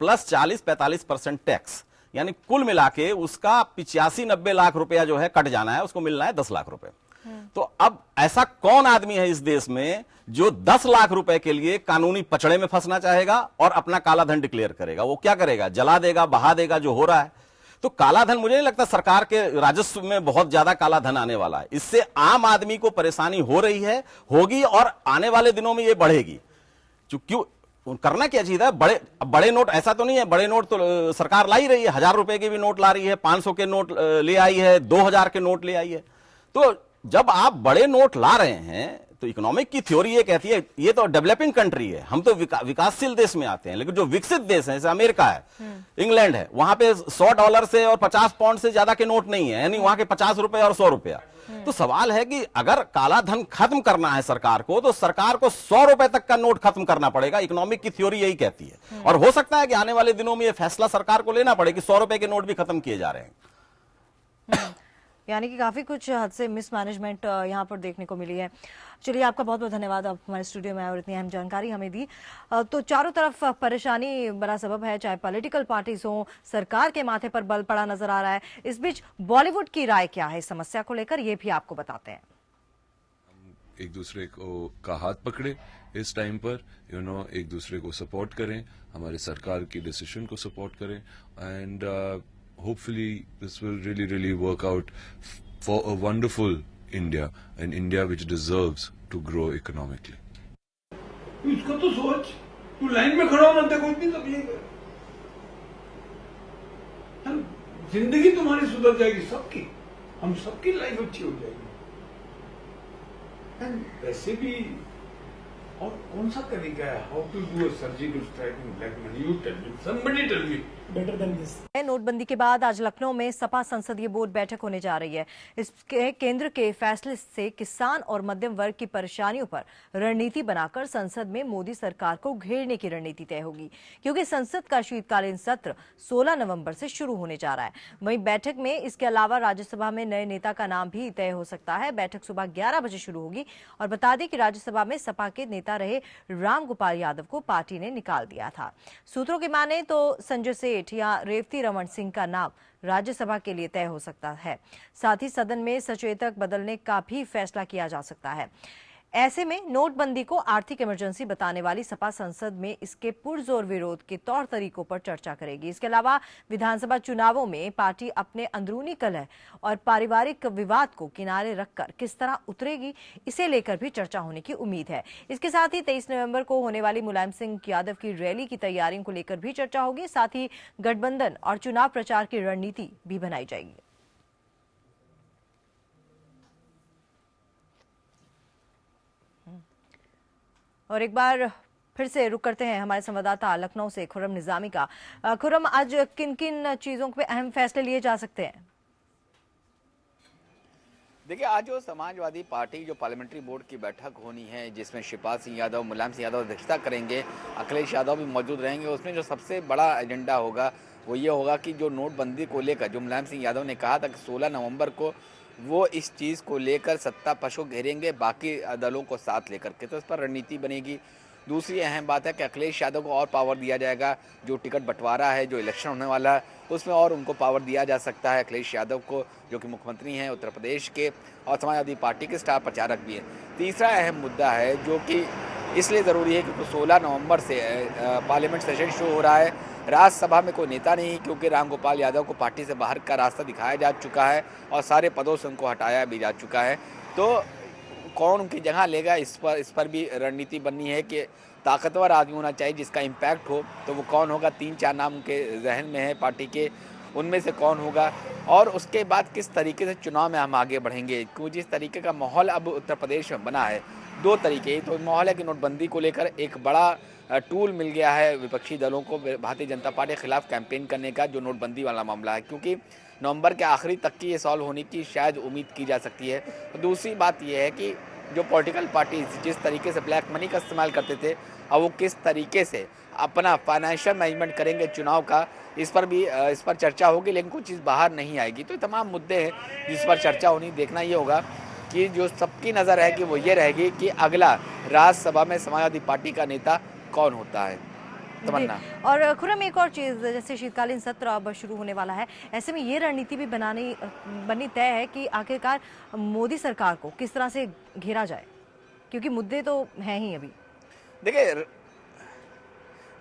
प्लस 40-45% टैक्स, यानी कुल मिला के उसका 85-90 लाख रुपया जो है कट जाना है, उसको मिलना है 10 लाख रुपए। तो अब ऐसा कौन आदमी है इस देश में जो 10 लाख रुपए के लिए कानूनी पचड़े में फंसना चाहेगा और अपना काला धन डिक्लेयर करेगा? वो क्या करेगा? जला देगा, बहा देगा, जो हो रहा है। तो काला धन, मुझे नहीं लगता सरकार के राजस्व में बहुत ज्यादा काला धन आने वाला है। इससे आम आदमी को परेशानी हो रही है, होगी, और आने वाले दिनों में ये बढ़ेगी। क्यों करना क्या चाहिए? बड़े नोट, ऐसा तो नहीं है, बड़े नोट तो सरकार ला ही रही है, 1000 रुपए के भी नोट ला रही है, 500 के नोट ले आई है, 2000 के नोट ले आई है। तो जब आप बड़े नोट ला रहे हैं तो इकोनॉमिक की थ्योरी ये कहती है, ये तो डेवलपिंग कंट्री है, हम तो विकासशील देश में आते हैं, लेकिन जो विकसित देश है जैसे अमेरिका है, इंग्लैंड है, वहां पे $100 से और 50 पाउंड से ज्यादा के नोट नहीं है, यानी वहां के 50 रुपए और 100 रुपया। तो सवाल है कि अगर काला धन खत्म करना है सरकार को, तो सरकार को 100 रुपए तक का नोट खत्म करना पड़ेगा। इकोनॉमिक की थ्योरी यही कहती है, और हो सकता है कि आने वाले दिनों में यह फैसला सरकार को लेना पड़े कि 100 रुपए के नोट भी खत्म किए जा रहे हैं। यानी कि काफी कुछ हद से मिसमैनेजमेंट यहाँ पर देखने को मिली है। चलिए, आपका बहुत बहुत धन्यवाद, आप हमारे स्टूडियो में आए और इतनी अहम जानकारी हमें दी। तो चारों तरफ परेशानी बड़ा सबब है, चाहे पॉलिटिकल पार्टीज हो, सरकार के माथे पर बल पड़ा नजर आ रहा है। इस बीच बॉलीवुड की राय क्या है इस समस्या को लेकर, ये भी आपको बताते हैं। एक दूसरे को का हाथ पकड़े इस टाइम पर, एक दूसरे को सपोर्ट करें, हमारे सरकार की डिसीजन को सपोर्ट करें, and hopefully this will really work out for a wonderful India, an India which deserves to grow economically. इसको तो सोच, तू लाइन में खड़ा होना, देखो इतनी तकलीफ है, जिंदगी तुम्हारी सुधर जाएगी, सबकी, हम सबकी लाइफ अच्छी हो जाएगी। वैसे भी और कौन सा तरीका है how to do a surgical strike in black money? You tell me, somebody tell me better than this. नोटबंदी के बाद आज लखनऊ में सपा संसदीय बोर्ड बैठक होने जा रही है। इसके केंद्र के फैसले से किसान और मध्यम वर्ग की परेशानियों पर रणनीति बनाकर संसद में मोदी सरकार को घेरने की रणनीति तय होगी, क्योंकि संसद का शीतकालीन सत्र 16 नवंबर से शुरू होने जा रहा है। वहीं बैठक में इसके अलावा राज्यसभा में नए नेता का नाम भी तय हो सकता है। बैठक सुबह 11 बजे शुरू होगी, और बता दें कि राज्यसभा में सपा के नेता रहे राम गोपाल यादव को पार्टी ने निकाल दिया था। सूत्रों की माने तो संजय सेठ या रेवती रमन सिंह का नाम राज्यसभा के लिए तय हो सकता है। साथ ही सदन में सचेतक बदलने का भी फैसला किया जा सकता है। ऐसे में नोटबंदी को आर्थिक इमरजेंसी बताने वाली सपा संसद में इसके पुरजोर विरोध के तौर तरीकों पर चर्चा करेगी। इसके अलावा विधानसभा चुनावों में पार्टी अपने अंदरूनी कलह और पारिवारिक विवाद को किनारे रखकर किस तरह उतरेगी, इसे लेकर भी चर्चा होने की उम्मीद है। इसके साथ ही 23 नवंबर को होने वाली मुलायम सिंह यादव की रैली की तैयारियों को लेकर भी चर्चा होगी। साथ ही गठबंधन और चुनाव प्रचार की रणनीति भी बनाई जाएगी। और एक बार फिर से रुक करते हैं हमारे संवाददाता लखनऊ से खुर्रम निजामी का। खुर्रम, आज किन किन चीजों पे अहम फैसले लिए जा सकते हैं? देखिए, आज जो समाजवादी पार्टी जो पार्लियामेंट्री बोर्ड की बैठक होनी है, जिसमें शिवपाल सिंह यादव, मुलायम सिंह यादव अध्यक्षता करेंगे, अखिलेश यादव भी मौजूद रहेंगे, उसमें जो सबसे बड़ा एजेंडा होगा वो ये होगा कि जो नोटबंदी को लेकर जो मुलायम सिंह यादव ने कहा था कि 16 नवंबर को वो इस चीज़ को लेकर सत्ता पक्ष को घेरेंगे, बाकी दलों को साथ लेकर के, तो इस पर रणनीति बनेगी। दूसरी अहम बात है कि अखिलेश यादव को और पावर दिया जाएगा। जो टिकट बंटवारा है, जो इलेक्शन होने वाला है, उसमें और उनको पावर दिया जा सकता है अखिलेश यादव को, जो कि मुख्यमंत्री हैं उत्तर प्रदेश के और समाजवादी पार्टी के स्टार प्रचारक भी हैं। तीसरा अहम मुद्दा है जो कि इसलिए ज़रूरी है क्योंकि 16 नवंबर से पार्लियामेंट सेशन शुरू हो रहा है। राज्यसभा में कोई नेता नहीं, क्योंकि राम गोपाल यादव को पार्टी से बाहर का रास्ता दिखाया जा चुका है और सारे पदों से उनको हटाया भी जा चुका है। तो कौन उनकी जगह लेगा, इस पर भी रणनीति बननी है कि ताकतवर आदमी होना चाहिए जिसका इम्पैक्ट हो, तो वो कौन होगा। 3-4 नाम उनके जहन में है पार्टी के, उनमें से कौन होगा, और उसके बाद किस तरीके से चुनाव में हम आगे बढ़ेंगे। क्योंकि जिस तरीके का माहौल अब उत्तर प्रदेश में बना है, 2 तरीके, तो माहौल है कि नोटबंदी को लेकर एक बड़ा टूल मिल गया है विपक्षी दलों को भारतीय जनता पार्टी के खिलाफ कैंपेन करने का, जो नोटबंदी वाला मामला है, क्योंकि नवंबर के आखिरी तक की ये सॉल्व होने की शायद उम्मीद की जा सकती है। तो दूसरी बात यह है कि जो पॉलिटिकल पार्टीज जिस तरीके से ब्लैक मनी का इस्तेमाल करते थे, अब वो किस तरीके से अपना फाइनेंशियल मैनेजमेंट करेंगे चुनाव का, इस पर चर्चा होगी, लेकिन कुछ चीज़ बाहर नहीं आएगी। तो तमाम मुद्दे हैं जिस पर चर्चा होनी। देखना ये होगा कि जो सबकी नज़र है कि वो ये रहेगी कि अगला राज्यसभा में समाजवादी पार्टी का नेता कौन होता है। तमन्ना। और खुरम, एक और चीज़, जैसे शीतकालीन सत्र अब शुरू होने वाला है, ऐसे में ये रणनीति भी बननी तय है कि आखिरकार मोदी सरकार को किस तरह से घेरा जाए, क्योंकि मुद्दे तो हैं ही अभी।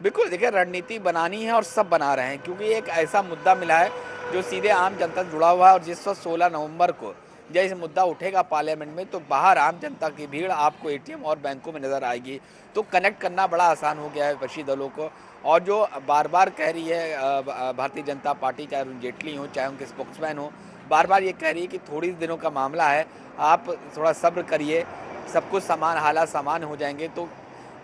बिल्कुल, देखिए रणनीति बनानी है और सब बना रहे हैं, क्योंकि एक ऐसा मुद्दा मिला है जो सीधे आम जनता से जुड़ा हुआ है, और जिस वक्त 16 नवंबर को जब इस मुद्दा उठेगा पार्लियामेंट में, तो बाहर आम जनता की भीड़ आपको एटीएम और बैंकों में नज़र आएगी। तो कनेक्ट करना बड़ा आसान हो गया है विपक्षी दलों को। और जो बार बार कह रही है भारतीय जनता पार्टी, चाहे अरुण जेटली हो, चाहे उनके स्पोक्समैन हो, बार बार ये कह रही है कि थोड़ी दिनों का मामला है, आप थोड़ा सब्र करिए, सब कुछ हालात सामान्य हो जाएंगे। तो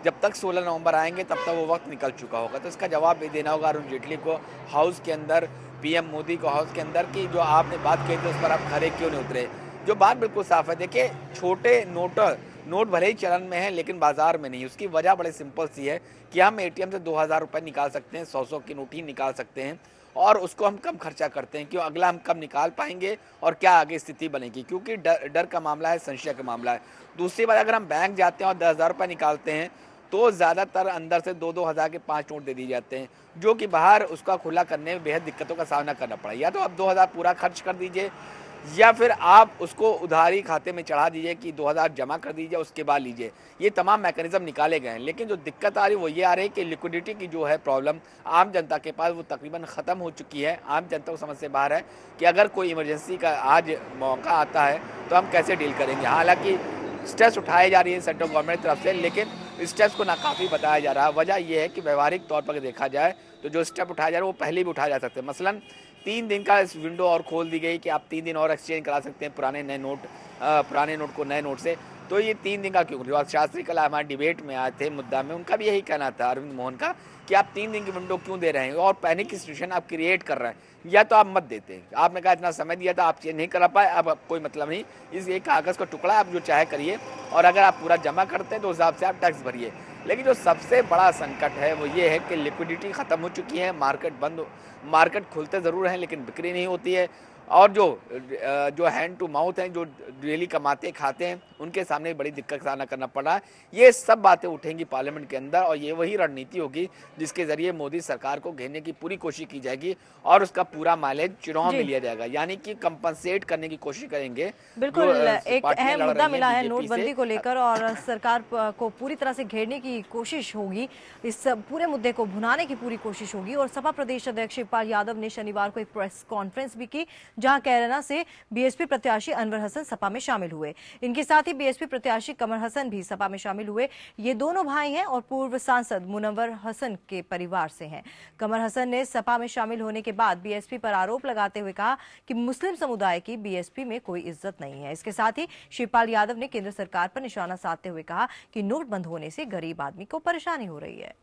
जब तक 16 नवंबर आएंगे तब तक वो वक्त निकल चुका होगा। तो इसका जवाब भी देना होगा अरुण जेटली को हाउस के अंदर, पीएम मोदी को हाउस के अंदर, कि जो आपने बात कही थी उस पर आप खरे क्यों नहीं उतरे। जो बात बिल्कुल साफ है, देखिए छोटे नोट भले ही चलन में है लेकिन बाजार में नहीं। उसकी वजह बड़े सिंपल सी है कि हम एटीएम से 2000 रुपये निकाल सकते हैं, 100 की नोट ही निकाल सकते हैं, और उसको हम कम खर्चा करते हैं। क्यों? अगला हम कब निकाल पाएंगे और क्या आगे स्थिति बनेगी, क्योंकि डर का मामला है, संशय का मामला है। दूसरी बात, अगर हम बैंक जाते हैं और 10,000 रुपये निकालते हैं तो ज़्यादातर अंदर से 2-2 हज़ार के 5 नोट दे दिए जाते हैं, जो कि बाहर उसका खुला करने में बेहद दिक्कतों का सामना करना पड़ा। या तो आप 2000 पूरा खर्च कर दीजिए, या फिर आप उसको उधारी खाते में चढ़ा दीजिए कि 2000 जमा कर दीजिए, उसके बाद लीजिए। ये तमाम मैकेनिज्म निकाले गए हैं, लेकिन जो दिक्कत आ रही है वो ये आ रही है कि लिक्विडिटी की जो है प्रॉब्लम आम जनता के पास वो तकरीबन ख़त्म हो चुकी है। आम जनता को समझ से बाहर है कि अगर कोई इमरजेंसी का आज मौका आता है तो हम कैसे डील करेंगे। हालांकि स्टेप्स उठाए जा रही है सेंट्रल गवर्नमेंट की तरफ से, लेकिन स्टेप्स को नाकाफी बताया जा रहा है। वजह यह है कि व्यवहारिक तौर पर देखा जाए तो जो स्टेप उठाया जा रहा है वो पहले भी उठाया जा सकते हैं। मसलन 3 दिन का इस विंडो और खोल दी गई कि आप 3 दिन और एक्सचेंज करा सकते हैं पुराने नोट को नए नोट से। तो ये 3 दिन का क्यों? रिवाज शास्त्री कल हमारे डिबेट में आए थे मुद्दा में, उनका भी यही कहना था, अरविंद मोहन का, कि आप 3 दिन की विंडो क्यों दे रहे हैं और पैनिक की सिचुएशन आप क्रिएट कर रहे हैं, या तो आप मत देते हैं। आपने कहा इतना समय दिया था, आप चेंज नहीं करा पाए, अब कोई मतलब नहीं, इस एक कागज़ का टुकड़ा आप जो चाहे करिए, और अगर आप पूरा जमा करते हैं तो उस हिसाब से आप टैक्स भरिए। लेकिन जो सबसे बड़ा संकट है वो ये है कि लिक्विडिटी ख़त्म हो चुकी है, मार्केट खुलते ज़रूर हैं लेकिन बिक्री नहीं होती है, और जो हैंड टू माउथ हैं, जो डेली कमाते खाते हैं, उनके सामने बड़ी दिक्कत का सामना करना पड़ रहा है। ये सब बातें उठेंगी पार्लियामेंट के अंदर, और ये वही रणनीति होगी जिसके जरिए मोदी सरकार को घेरने की पूरी कोशिश की जाएगी, और उसका पूरा माइलेज चुनाव में लिया जाएगा, यानी कि कंपनसेट करने की कोशिश करेंगे। बिल्कुल, एक अहम मुद्दा मिला है नोटबंदी को लेकर, और सरकार को पूरी तरह से घेरने की कोशिश होगी, इस पूरे मुद्दे को भुनाने की पूरी कोशिश होगी। और सपा प्रदेश अध्यक्ष शिवपाल यादव ने शनिवार को एक प्रेस कॉन्फ्रेंस भी की, जहां कैराना से बीएसपी प्रत्याशी अनवर हसन सपा में शामिल हुए। इनके साथ ही बीएसपी प्रत्याशी कमर हसन भी सपा में शामिल हुए। ये दोनों भाई हैं और पूर्व सांसद मुनव्वर हसन के परिवार से हैं। कमर हसन ने सपा में शामिल होने के बाद बीएसपी पर आरोप लगाते हुए कहा कि मुस्लिम समुदाय की बीएसपी में कोई इज्जत नहीं है। इसके साथ ही शिवपाल यादव ने केंद्र सरकार पर निशाना साधते हुए कहा कि नोट बंद होने से गरीब आदमी को परेशानी हो रही है।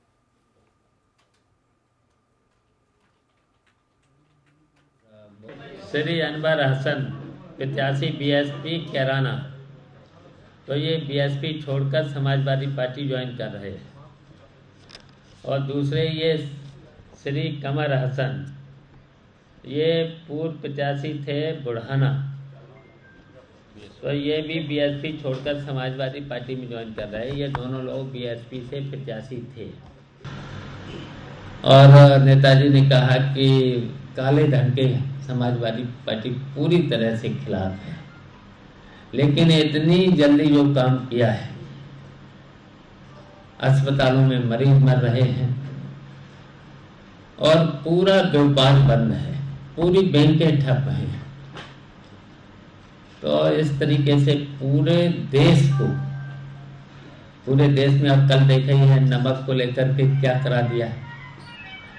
श्री अनवर हसन प्रत्याशी बीएसपी कैराना, तो ये बीएसपी छोड़कर समाजवादी पार्टी ज्वाइन कर रहे हैं। और दूसरे ये श्री कमर हसन, ये पूर्व प्रत्याशी थे बुढ़ाना, तो ये भी बीएसपी छोड़कर समाजवादी पार्टी में ज्वाइन कर रहे हैं। ये दोनों लोग बीएसपी से प्रत्याशी थे। और नेताजी ने कहा कि काले धन के समाजवादी पार्टी पूरी तरह से खिलाफ है, लेकिन इतनी जल्दी जो काम किया है, अस्पतालों में मरीज मर रहे हैं और पूरा व्यापार बंद है, पूरी बैंकें ठप हैं, तो इस तरीके से पूरे देश में अब कल देखे ही है नमक को लेकर के क्या करा दिया।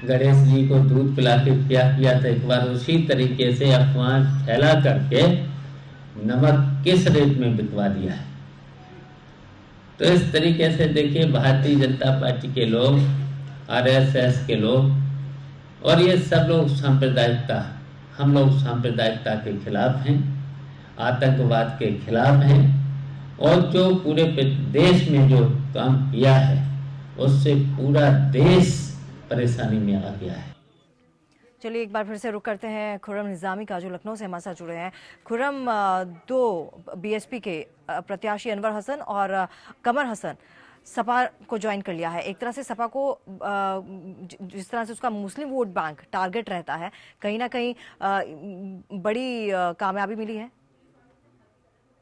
गणेश जी को दूध पिला के क्या किया था एक बार, उसी तरीके से अफवाह फैला करके नमक किस रेट में बिकवा दिया है। तो इस तरीके से देखिए भारतीय जनता पार्टी के लोग, आरएसएस के लोग और ये सब लोग हम लोग सांप्रदायिकता के खिलाफ हैं, आतंकवाद के खिलाफ हैं और जो पूरे देश में जो काम किया है उससे पूरा देश परेशानी में आ गया है। चलिए एक बार फिर से रुक करते हैं खुर्रम निज़ामी का, जो लखनऊ से हमारे साथ जुड़े हैं। खुर्रम, दो बीएसपी के प्रत्याशी अनवर हसन और कमर हसन सपा को ज्वाइन कर लिया है। एक तरह से सपा को जिस तरह से उसका मुस्लिम वोट बैंक टारगेट रहता है, कहीं ना कहीं बड़ी कामयाबी मिली है।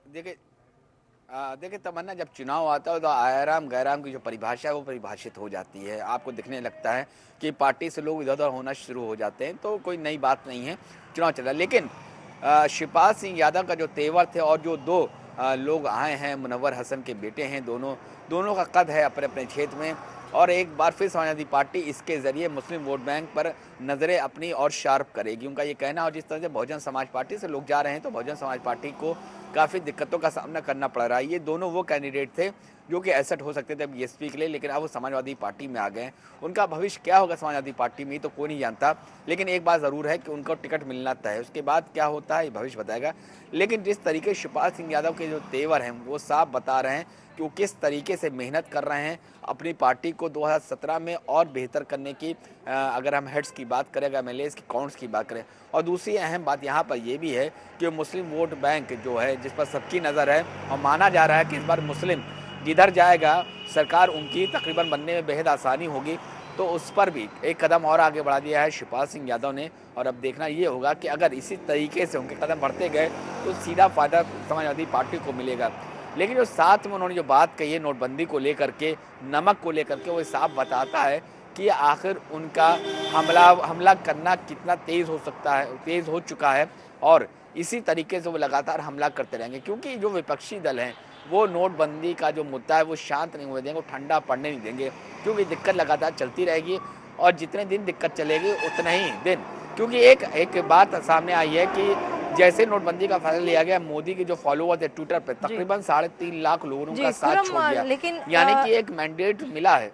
देखिए तमन्ना, जब चुनाव आता है तो आराम गैराम की जो परिभाषा है वो परिभाषित हो जाती है। आपको दिखने लगता है कि पार्टी से लोग इधर उधर होना शुरू हो जाते हैं, तो कोई नई बात नहीं है, चुनाव चल रहा है। लेकिन शिवपाल सिंह यादव का जो तेवर थे और जो दो लोग आए हैं, मुनव्वर हसन के बेटे हैं, दोनों का कद है अपने अपने क्षेत्र में, और एक बार फिर समाजवादी पार्टी इसके जरिए मुस्लिम वोट बैंक पर नज़रें अपनी और शार्प करेगी, उनका ये कहना। और जिस तरह से बहुजन समाज पार्टी से लोग जा रहे हैं तो बहुजन समाज पार्टी को काफ़ी दिक्कतों का सामना करना पड़ रहा है। ये दोनों वो कैंडिडेट थे जो कि एसेट हो सकते थे बीएसपी के लिए, लेकिन अब वो समाजवादी पार्टी में आ गए हैं। उनका भविष्य क्या होगा समाजवादी पार्टी में तो कोई नहीं जानता, लेकिन एक बात ज़रूर है कि उनको टिकट मिलना तय है। उसके बाद क्या होता है ये भविष्य बताएगा। लेकिन जिस तरीके शिवपाल सिंह यादव के जो तेवर हैं वो साफ बता रहे हैं कि वो किस तरीके से मेहनत कर रहे हैं अपनी पार्टी को 2017 में और बेहतर करने की। अगर हम हेड्स की बात करें, अगर एमएलएस की काउंट्स की बात करें, और दूसरी अहम बात यहाँ पर यह भी है कि मुस्लिम वोट बैंक जो है जिस पर सबकी नज़र है, और माना जा रहा है कि इस बार मुस्लिम जिधर जाएगा सरकार उनकी तकरीबन बनने में बेहद आसानी होगी, तो उस पर भी एक कदम और आगे बढ़ा दिया है शिवपाल सिंह यादव ने। और अब देखना ये होगा कि अगर इसी तरीके से उनके कदम बढ़ते गए तो सीधा फायदा समाजवादी पार्टी को मिलेगा। लेकिन जो साथ में उन्होंने जो बात कही है नोटबंदी को लेकर के, नमक को लेकर के, वो साफ बताता है कि आखिर उनका हमला करना कितना तेज़ हो सकता है, तेज़ हो चुका है, और इसी तरीके से वो लगातार हमला करते रहेंगे। क्योंकि जो विपक्षी दल हैं वो नोटबंदी का जो मुद्दा है वो शांत नहीं होने देंगे, वो ठंडा पड़ने नहीं देंगे, क्योंकि दिक्कत लगातार चलती रहेगी। और जितने दिन दिक्कत चलेगी उतना ही दिन, क्योंकि एक बात सामने आई है कि जैसे नोटबंदी का फैसला लिया गया, मोदी के जो फॉलोअर्स है ट्विटर पे तकरीबन 3.5 लाख लोगों ने उनका साथ छोड़ दिया, लेकिन यानी कि एक मैंडेट मिला है।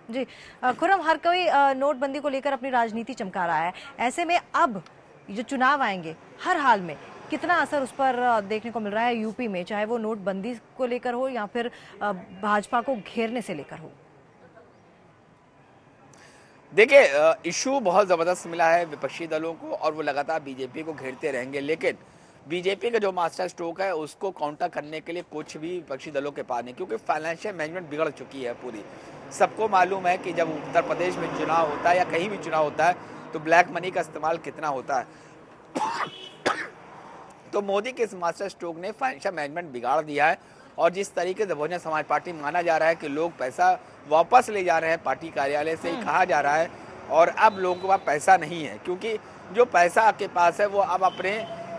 जी खुर्रम, हर कोई नोटबंदी को लेकर अपनी राजनीति चमका रहा है। ऐसे में अब जो चुनाव आएंगे हर हाल में कितना असर उस पर देखने को मिल रहा है यूपी में, चाहे वो नोटबंदी को लेकर हो या फिर भाजपा को घेरने से लेकर हो? देखिए इशू बहुत ज़बरदस्त मिला है विपक्षी दलों को और वो लगातार बीजेपी को घेरते रहेंगे, लेकिन बीजेपी का जो मास्टर स्ट्रोक है उसको काउंटर करने के लिए कुछ भी विपक्षी दलों के पास नहीं, क्योंकि फाइनेंशियल मैनेजमेंट बिगड़ चुकी है पूरी। सबको मालूम है कि जब उत्तर प्रदेश में चुनाव होता है या कहीं भी चुनाव होता है तो ब्लैक मनी का इस्तेमाल कितना होता है। तो मोदी के इस मास्टर स्ट्रोक ने फाइनेंशियल मैनेजमेंट बिगाड़ दिया है, और जिस तरीके से बहुजन समाज पार्टी माना जा रहा है कि लोग पैसा वापस ले जा रहे हैं पार्टी कार्यालय से ही कहा जा रहा है, और अब लोगों के पास पैसा नहीं है, क्योंकि जो पैसा आपके पास है वो अब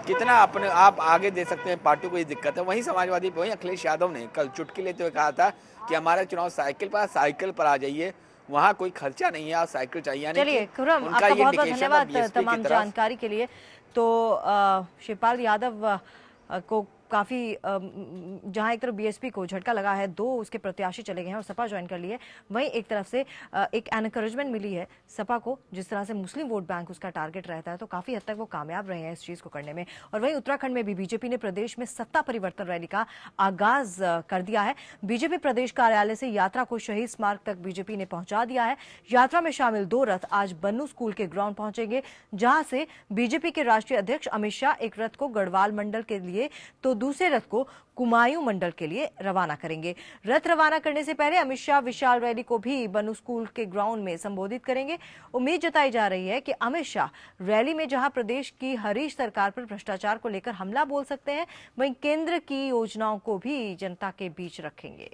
कितना अपने आप आगे दे सकते हैं पार्टी को, ये दिक्कत है। वहीं समाजवादी वहीं अखिलेश यादव ने कल चुटकी लेते हुए कहा था कि हमारा चुनाव साइकिल पर आ जाइए, वहाँ कोई खर्चा नहीं है, आप साइकिल चाहिए। चलिए खुर्रम, आपका बहुत बहुत धन्यवाद तमाम जानकारी के लिए। तो शिवपाल यादव को काफ़ी जहां एक तरफ बीएसपी को झटका लगा है, 2 उसके प्रत्याशी चले गए हैं और सपा ज्वाइन कर ली है, वहीं एक तरफ से एक एनकरेजमेंट मिली है सपा को, जिस तरह से मुस्लिम वोट बैंक उसका टारगेट रहता है, तो काफ़ी हद तक वो कामयाब रहे हैं इस चीज़ को करने में। और वहीं उत्तराखंड में भी बीजेपी ने प्रदेश में सत्ता परिवर्तन रैली का आगाज कर दिया है। बीजेपी प्रदेश कार्यालय से यात्रा को शहीद स्मारक तक बीजेपी ने पहुंचा दिया है। यात्रा में शामिल 2 रथ आज बन्नू स्कूल के ग्राउंड पहुंचेंगे, जहां से बीजेपी के राष्ट्रीय अध्यक्ष अमित शाह एक रथ को गढ़वाल मंडल के लिए तो दूसरे रथ को कुमायूं मंडल के लिए रवाना करेंगे। रथ रवाना करने से पहले अमित शाह विशाल रैली को भी बन्नू स्कूल के ग्राउंड में संबोधित करेंगे। उम्मीद जताई जा रही है कि अमित शाह रैली में जहां प्रदेश की हरीश सरकार पर भ्रष्टाचार को लेकर हमला बोल सकते हैं, वहीं केंद्र की योजनाओं को भी जनता के बीच रखेंगे।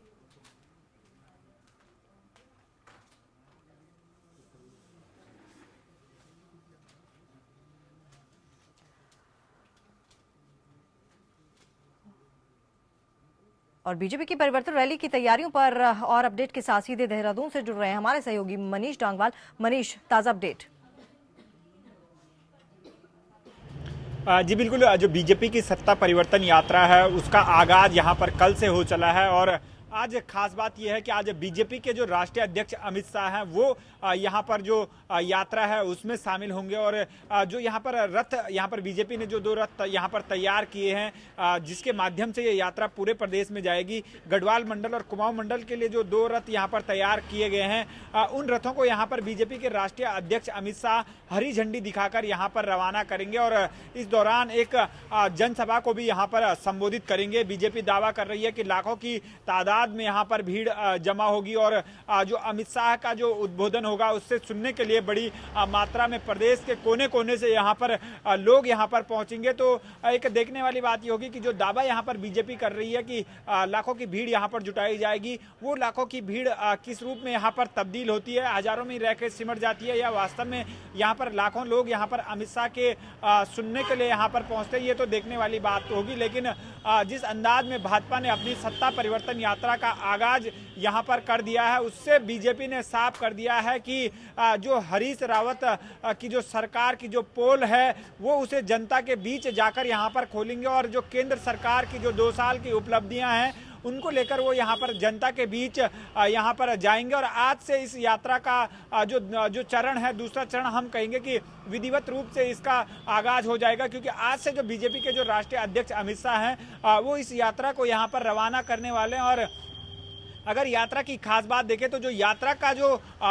और बीजेपी की परिवर्तन रैली की तैयारियों पर और अपडेट के साथ सीधे देहरादून से जुड़ रहे हैं हमारे सहयोगी मनीष डांगवाल। मनीष, ताजा अपडेट। जी बिल्कुल, जो बीजेपी की सत्ता परिवर्तन यात्रा है उसका आगाज यहाँ पर कल से हो चला है और आज खास बात यह है कि आज बीजेपी के जो राष्ट्रीय अध्यक्ष अमित शाह हैं वो यहाँ पर जो यात्रा है उसमें शामिल होंगे और जो यहाँ पर रथ, यहाँ पर बीजेपी ने जो 2 रथ यहाँ पर तैयार किए हैं जिसके माध्यम से ये यात्रा पूरे प्रदेश में जाएगी। गढ़वाल मंडल और कुमाऊं मंडल के लिए जो 2 रथ यहाँ पर तैयार किए गए हैं उन रथों को यहाँ पर बीजेपी के राष्ट्रीय अध्यक्ष अमित शाह हरी झंडी दिखाकर यहाँ पर रवाना करेंगे और इस दौरान एक जनसभा को भी यहाँ पर संबोधित करेंगे। बीजेपी दावा कर रही है कि लाखों की तादाद में यहाँ पर भीड़ जमा होगी और जो अमित शाह का जो उद्बोधन होगा उससे सुनने के लिए बड़ी मात्रा में प्रदेश के कोने कोने से यहाँ पर लोग यहाँ पर पहुंचेंगे। तो एक देखने वाली बात ये होगी कि जो दावा यहाँ पर बीजेपी कर रही है कि लाखों की भीड़ यहाँ पर जुटाई जाएगी, वो लाखों की भीड़ किस रूप में यहाँ पर तब्दील होती है, हजारों में रह के सिमट जाती है या वास्तव में यहाँ पर लाखों लोग यहाँ पर अमित शाह के सुनने के लिए यहाँ पर पहुंचते हैं, ये तो देखने वाली बात होगी। लेकिन जिस अंदाज में भाजपा ने अपनी सत्ता परिवर्तन यात्रा का आगाज यहाँ पर कर दिया है उससे बीजेपी ने साफ कर दिया है कि जो हरीश रावत की जो सरकार की जो पोल है वो उसे जनता के बीच जाकर यहाँ पर खोलेंगे और जो केंद्र सरकार की जो 2 साल की उपलब्धियां हैं उनको लेकर वो यहाँ पर जनता के बीच यहाँ पर जाएंगे। और आज से इस यात्रा का जो चरण है, दूसरा चरण हम कहेंगे कि विधिवत रूप से इसका आगाज हो जाएगा, क्योंकि आज से जो बीजेपी के जो राष्ट्रीय अध्यक्ष अमित शाह हैं वो इस यात्रा को यहाँ पर रवाना करने वाले हैं। और अगर यात्रा की खास बात देखें तो जो यात्रा का जो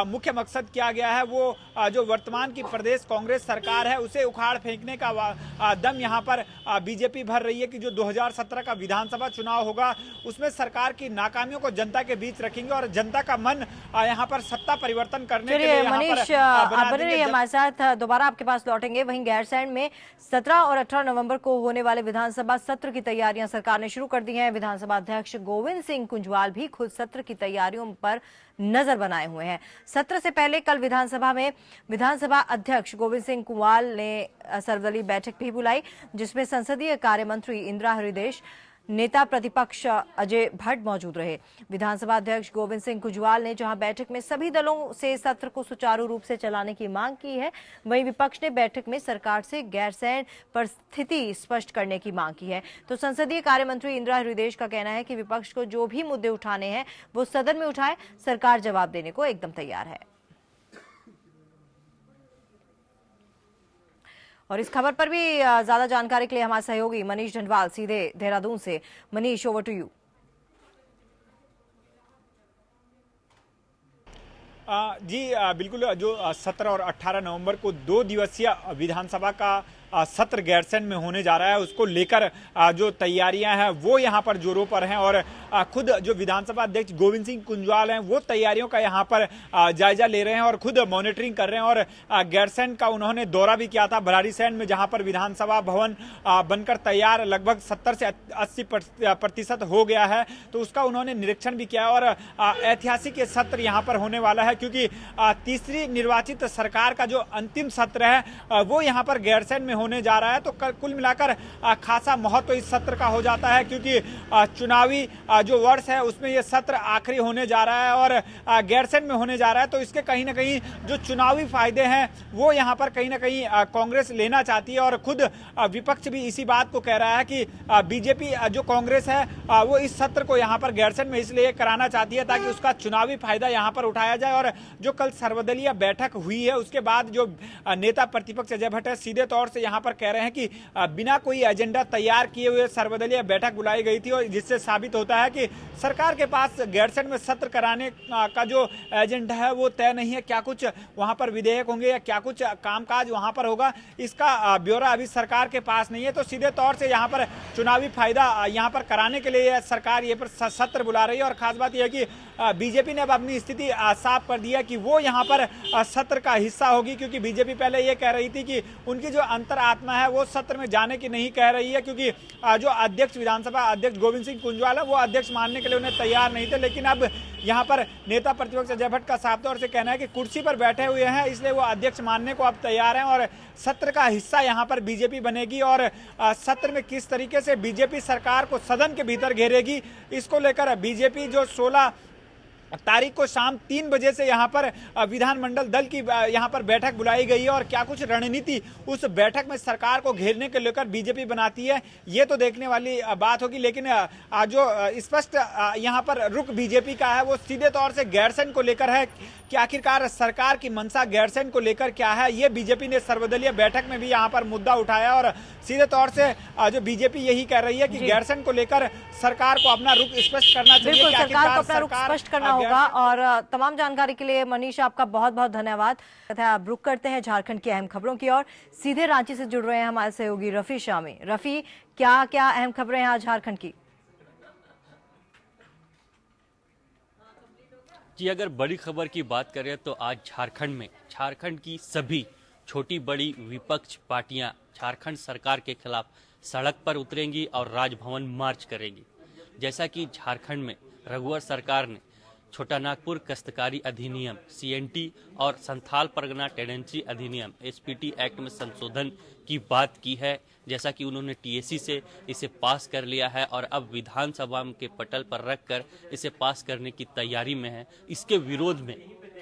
मुख्य मकसद किया गया है वो जो वर्तमान की प्रदेश कांग्रेस सरकार है उसे उखाड़ फेंकने का दम यहाँ पर बीजेपी भर रही है कि जो 2017 का विधानसभा चुनाव होगा उसमें सरकार की नाकामियों को जनता के बीच रखेंगे और जनता का मन यहाँ पर सत्ता परिवर्तन करने के लिए मनीष बने रहिए हमारे साथ, दोबारा आपके पास लौटेंगे। वहीं गैरसैंण में 17 और 18 नवंबर को होने वाले विधानसभा सत्र की तैयारियां सरकार ने शुरू कर दी हैं। विधानसभा अध्यक्ष गोविंद सिंह कुंजवाल भी खुद सत्र की तैयारियों पर नजर बनाए हुए हैं। सत्र से पहले कल विधानसभा में विधानसभा अध्यक्ष गोविंद सिंह कुंजवाल ने सर्वदलीय बैठक भी बुलाई, जिसमें संसदीय कार्य मंत्री इंदिरा हृदयेश, नेता प्रतिपक्ष अजय भट्ट मौजूद रहे। विधानसभा अध्यक्ष गोविंद सिंह कुंजवाल ने जहां बैठक में सभी दलों से सत्र को सुचारू रूप से चलाने की मांग की है, वहीं विपक्ष ने बैठक में सरकार से गैरसैंण पर स्थिति स्पष्ट करने की मांग की है। तो संसदीय कार्य मंत्री इंदिरा हृदयेश का कहना है कि विपक्ष को जो भी मुद्दे उठाने हैं वो सदन में उठाए, सरकार जवाब देने को एकदम तैयार है। और इस खबर पर भी ज्यादा जानकारी के लिए हमारे सहयोगी मनीष डंडवाल सीधे देहरादून से। Manish, over to you. जी बिल्कुल, जो 17 और 18 नवंबर को 2 दिवसीय विधानसभा का सत्र गैरसैंण में होने जा रहा है, उसको लेकर जो तैयारियां हैं वो यहाँ पर जोरों पर हैं और खुद जो विधानसभा अध्यक्ष गोविंद सिंह कुंजवाल हैं वो तैयारियों का यहाँ पर जायजा ले रहे हैं और खुद मॉनिटरिंग कर रहे हैं। और गैरसैंण का उन्होंने दौरा भी किया था, भराड़ीसैंण में, जहाँ पर विधानसभा भवन बनकर तैयार लगभग 70 से 80% हो गया है, तो उसका उन्होंने निरीक्षण भी किया। और ऐतिहासिक ये सत्र यहाँ पर होने वाला है क्योंकि तीसरी निर्वाचित सरकार का जो अंतिम सत्र है वो यहाँ पर गैरसैंण में होने जा रहा है। तो कुल मिलाकर खासा महत्व इस सत्र का हो जाता है क्योंकि चुनावी जो वर्ष है उसमें ये सत्र आखिरी होने जा रहा है और गैरसैंण में होने जा रहा है। तो इसके कहीं ना कहीं जो चुनावी फायदे हैं वो यहाँ पर कहीं ना कहीं कांग्रेस लेना चाहती है और खुद विपक्ष भी इसी बात को कह रहा है कि बीजेपी जो कांग्रेस है वो इस सत्र को यहाँ पर गैरसैंण में इसलिए कराना चाहती है ताकि उसका चुनावी फायदा यहाँ पर उठाया जाए। और जो कल सर्वदलीय बैठक हुई है उसके बाद जो नेता प्रतिपक्ष अजय भट्ट है सीधे तौर से यहाँ पर कह रहे हैं कि बिना कोई एजेंडा तैयार किए हुए सर्वदलीय बैठक बुलाई गई थी और जिससे साबित होता है कि सरकार के पास गैरसैंण में सत्र कराने का जो एजेंडा है वो तय नहीं है। क्या कुछ वहां पर विधेयक होंगे या क्या कुछ कामकाज वहां पर होगा, इसका ब्यौरा अभी सरकार के पास नहीं है। तो सीधे तौर से यहाँ पर चुनावी फायदा यहाँ पर कराने के लिए सरकार ये पर सत्र बुला रही है। और खास बात यह है कि बीजेपी ने अब अपनी स्थिति साफ कर दी है कि वो यहाँ पर सत्र का हिस्सा होगी, क्योंकि बीजेपी पहले ये कह रही थी कि उनकी जो अंतरात्मा है वो सत्र में जाने की नहीं कह रही है, क्योंकि जो अध्यक्ष विधानसभा अध्यक्ष गोविंद सिंह कुंजवाल है वो अध्यक्ष मानने के लिए उन्हें तैयार नहीं थे। लेकिन अब यहाँ पर नेता प्रतिपक्ष अजय भट्ट का साफ तौर से कहना है कि कुर्सी पर बैठे हुए हैं, इसलिए वो अध्यक्ष मानने को अब तैयार हैं और सत्र का हिस्सा यहाँ पर बीजेपी बनेगी। और सत्र में किस तरीके से बीजेपी सरकार को सदन के भीतर घेरेगी, इसको लेकर बीजेपी जो 16 तारीख को शाम 3 बजे से यहाँ पर विधानमंडल दल की यहाँ पर बैठक बुलाई गई है और क्या कुछ रणनीति उस बैठक में सरकार को घेरने को लेकर बीजेपी बनाती है, ये तो देखने वाली बात होगी। लेकिन जो स्पष्ट यहाँ पर रुख बीजेपी का है वो सीधे तौर से गैरसैंण को लेकर है कि आखिरकार सरकार की मंशा गैरसैंण को लेकर क्या है। ये बीजेपी ने सर्वदलीय बैठक में भी यहाँ पर मुद्दा उठाया और सीधे तौर से जो बीजेपी यही कह रही है कि गैरसैंण को लेकर सरकार को अपना रुख स्पष्ट करना चाहिए। बिल्कुल, सरकार को अपना रुख स्पष्ट करना होगा। और तमाम जानकारी के लिए मनीष आपका बहुत बहुत धन्यवाद। अब रुक करते हैं झारखंड की अहम खबरों की और सीधे रांची से जुड़ रहे हैं हमारे सहयोगी रफी शामी। रफी, क्या क्या अहम खबरें हैं आज झारखंड की? जी, अगर बड़ी खबर की बात करें तो आज झारखंड की सभी छोटी बड़ी विपक्ष पार्टियां झारखंड सरकार के खिलाफ सड़क पर उतरेंगी और राजभवन मार्च करेंगी। जैसा कि झारखंड में रघुवर सरकार ने छोटा नागपुर काश्तकारी अधिनियम CNT और संथाल परगना टेंडेंसी अधिनियम SPT एक्ट में संशोधन की बात की है, जैसा कि उन्होंने TAC से इसे पास कर लिया है और अब विधानसभा के पटल पर रखकर इसे पास करने की तैयारी में है। इसके विरोध में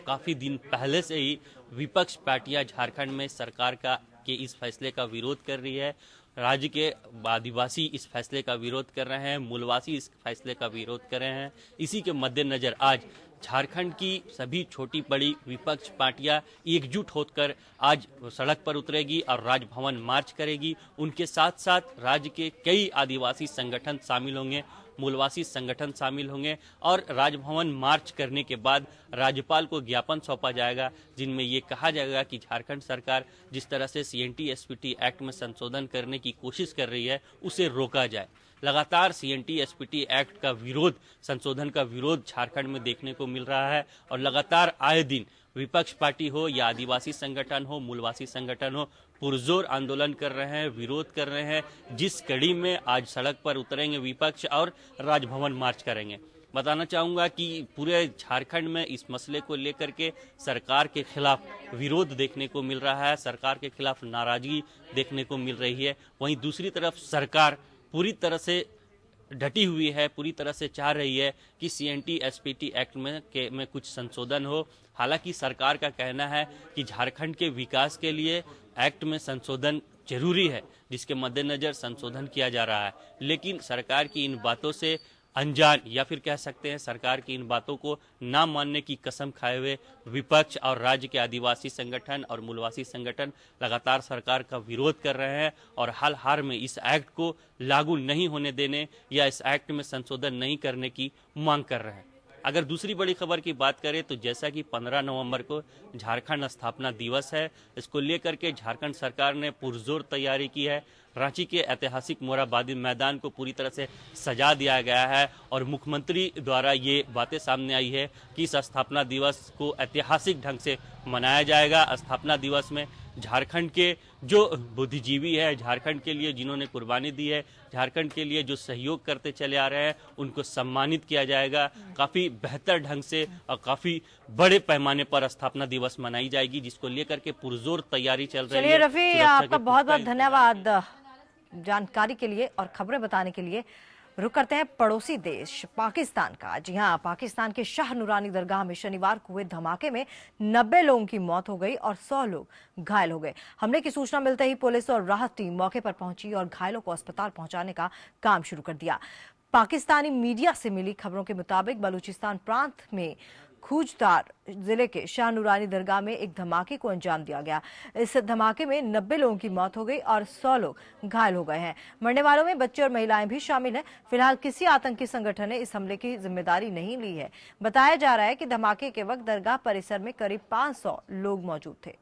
काफी दिन पहले से ही विपक्ष पार्टियां झारखंड में सरकार के इस फैसले का विरोध कर रही है। राज्य के आदिवासी इस फैसले का विरोध कर रहे हैं, मूलवासी इस फैसले का विरोध कर रहे हैं। इसी के मद्देनजर आज झारखंड की सभी छोटी बड़ी विपक्ष पार्टियां एकजुट होकर आज सड़क पर उतरेगी और राजभवन मार्च करेगी। उनके साथ साथ राज्य के कई आदिवासी संगठन शामिल होंगे, मूलवासी संगठन शामिल होंगे और राजभवन मार्च करने के बाद राज्यपाल को ज्ञापन सौंपा जाएगा, जिनमें ये कहा जाएगा कि झारखंड सरकार जिस तरह से CNT SPT एक्ट में संशोधन करने की कोशिश कर रही है उसे रोका जाए। लगातार CNT SPT एक्ट का विरोध, संशोधन का विरोध झारखंड में देखने को मिल रहा है और लगातार आए दिन विपक्ष पार्टी हो या आदिवासी संगठन हो, मूलवासी संगठन हो, पुरजोर आंदोलन कर रहे हैं, विरोध कर रहे हैं, जिस कड़ी में आज सड़क पर उतरेंगे विपक्ष और राजभवन मार्च करेंगे। बताना चाहूंगा कि पूरे झारखंड में इस मसले को लेकर के सरकार के खिलाफ विरोध देखने को मिल रहा है, सरकार के खिलाफ नाराजगी देखने को मिल रही है। वहीं दूसरी तरफ सरकार पूरी तरह से डटी हुई है, पूरी तरह से चाह रही है कि CNT SPT एक्ट में कुछ संशोधन हो। हालांकि सरकार का कहना है कि झारखंड के विकास के लिए एक्ट में संशोधन जरूरी है, जिसके मद्देनजर संशोधन किया जा रहा है। लेकिन सरकार की इन बातों से अनजान या फिर कह सकते हैं सरकार की इन बातों को ना मानने की कसम खाए हुए विपक्ष और राज्य के आदिवासी संगठन और मूलवासी संगठन लगातार सरकार का विरोध कर रहे हैं और हाल में इस एक्ट को लागू नहीं होने देने या इस एक्ट में संशोधन नहीं करने की मांग कर रहे हैं। अगर दूसरी बड़ी खबर की बात करें तो जैसा कि 15 नवंबर को झारखंड स्थापना दिवस है, इसको लेकर के झारखंड सरकार ने पुरजोर तैयारी की है। रांची के ऐतिहासिक मोरहाबादी मैदान को पूरी तरह से सजा दिया गया है और मुख्यमंत्री द्वारा ये बातें सामने आई है कि इस स्थापना दिवस को ऐतिहासिक ढंग से मनाया जाएगा। स्थापना दिवस में झारखंड के जो बुद्धिजीवी है, झारखंड के लिए जिन्होंने कुर्बानी दी है, झारखंड के लिए जो सहयोग करते चले आ रहे हैं, उनको सम्मानित किया जाएगा। काफी बेहतर ढंग से और काफी बड़े पैमाने पर स्थापना दिवस मनाई जाएगी, जिसको लेकर के पुरजोर तैयारी चल रही है। चलिए रफी, आपका बहुत बहुत धन्यवाद जानकारी के लिए और खबरें बताने के लिए। रुक करते हैं पड़ोसी देश पाकिस्तान का। जी हां, पाकिस्तान के शाह नूरानी दरगाह में शनिवार को हुए धमाके में 90 लोगों की मौत हो गई और 100 लोग घायल हो गए। हमले की सूचना मिलते ही पुलिस और राहत टीम मौके पर पहुंची और घायलों को अस्पताल पहुंचाने का काम शुरू कर दिया। पाकिस्तानी मीडिया से मिली खबरों के मुताबिक बलूचिस्तान प्रांत में खूजदार जिले के शाह नूरानी दरगाह में एक धमाके को अंजाम दिया गया। इस धमाके में 90 लोगों की मौत हो गई और 100 लोग घायल हो गए हैं। मरने वालों में बच्चे और महिलाएं भी शामिल हैं। फिलहाल किसी आतंकी संगठन ने इस हमले की जिम्मेदारी नहीं ली है। बताया जा रहा है कि धमाके के वक्त दरगाह परिसर में करीब 500 लोग मौजूद थे।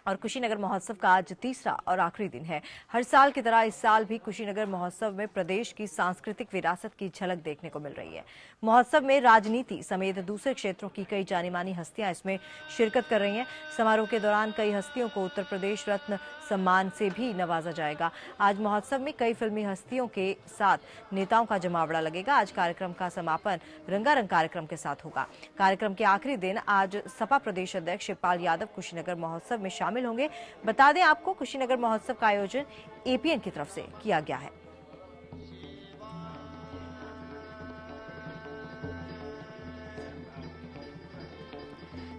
और कुशीनगर महोत्सव का आज तीसरा और आखिरी दिन है। हर साल की तरह इस साल भी कुशीनगर महोत्सव में प्रदेश की सांस्कृतिक विरासत की झलक देखने को मिल रही है। महोत्सव में राजनीति समेत दूसरे क्षेत्रों की कई जानी मानी हस्तियां इसमें शिरकत कर रही हैं। समारोह के दौरान कई हस्तियों को उत्तर प्रदेश रत्न सम्मान से भी नवाजा जाएगा। आज महोत्सव में कई फिल्मी हस्तियों के साथ नेताओं का जमावड़ा लगेगा। आज कार्यक्रम का समापन रंगारंग कार्यक्रम के साथ होगा। कार्यक्रम के आखिरी दिन आज सपा प्रदेश अध्यक्ष शिवपाल यादव कुशीनगर महोत्सव में शामिल होंगे। बता दें आपको, कुशीनगर महोत्सव का आयोजन एपीएन की तरफ से किया गया है।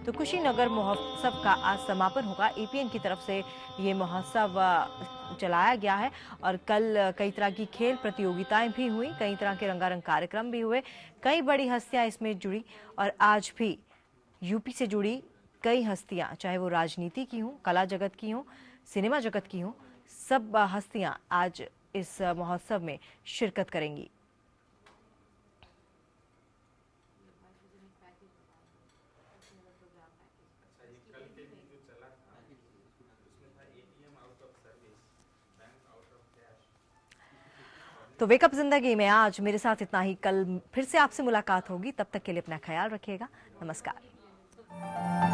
तो कुशीनगर महोत्सव का आज समापन होगा। एपीएन की तरफ से ये महोत्सव चलाया गया है और कल कई तरह की खेल प्रतियोगिताएं भी हुई, कई तरह के रंगारंग कार्यक्रम भी हुए, कई बड़ी हस्तियां इसमें जुड़ी और आज भी यूपी से जुड़ी कई हस्तियां, चाहे वो राजनीति की हों, कला जगत की हों, सिनेमा जगत की हों, सब हस्तियां आज इस महोत्सव में शिरकत करेंगी। तो वेकअप जिंदगी में आज मेरे साथ इतना ही। कल फिर से आपसे मुलाकात होगी। तब तक के लिए अपना ख्याल रखिएगा। नमस्कार।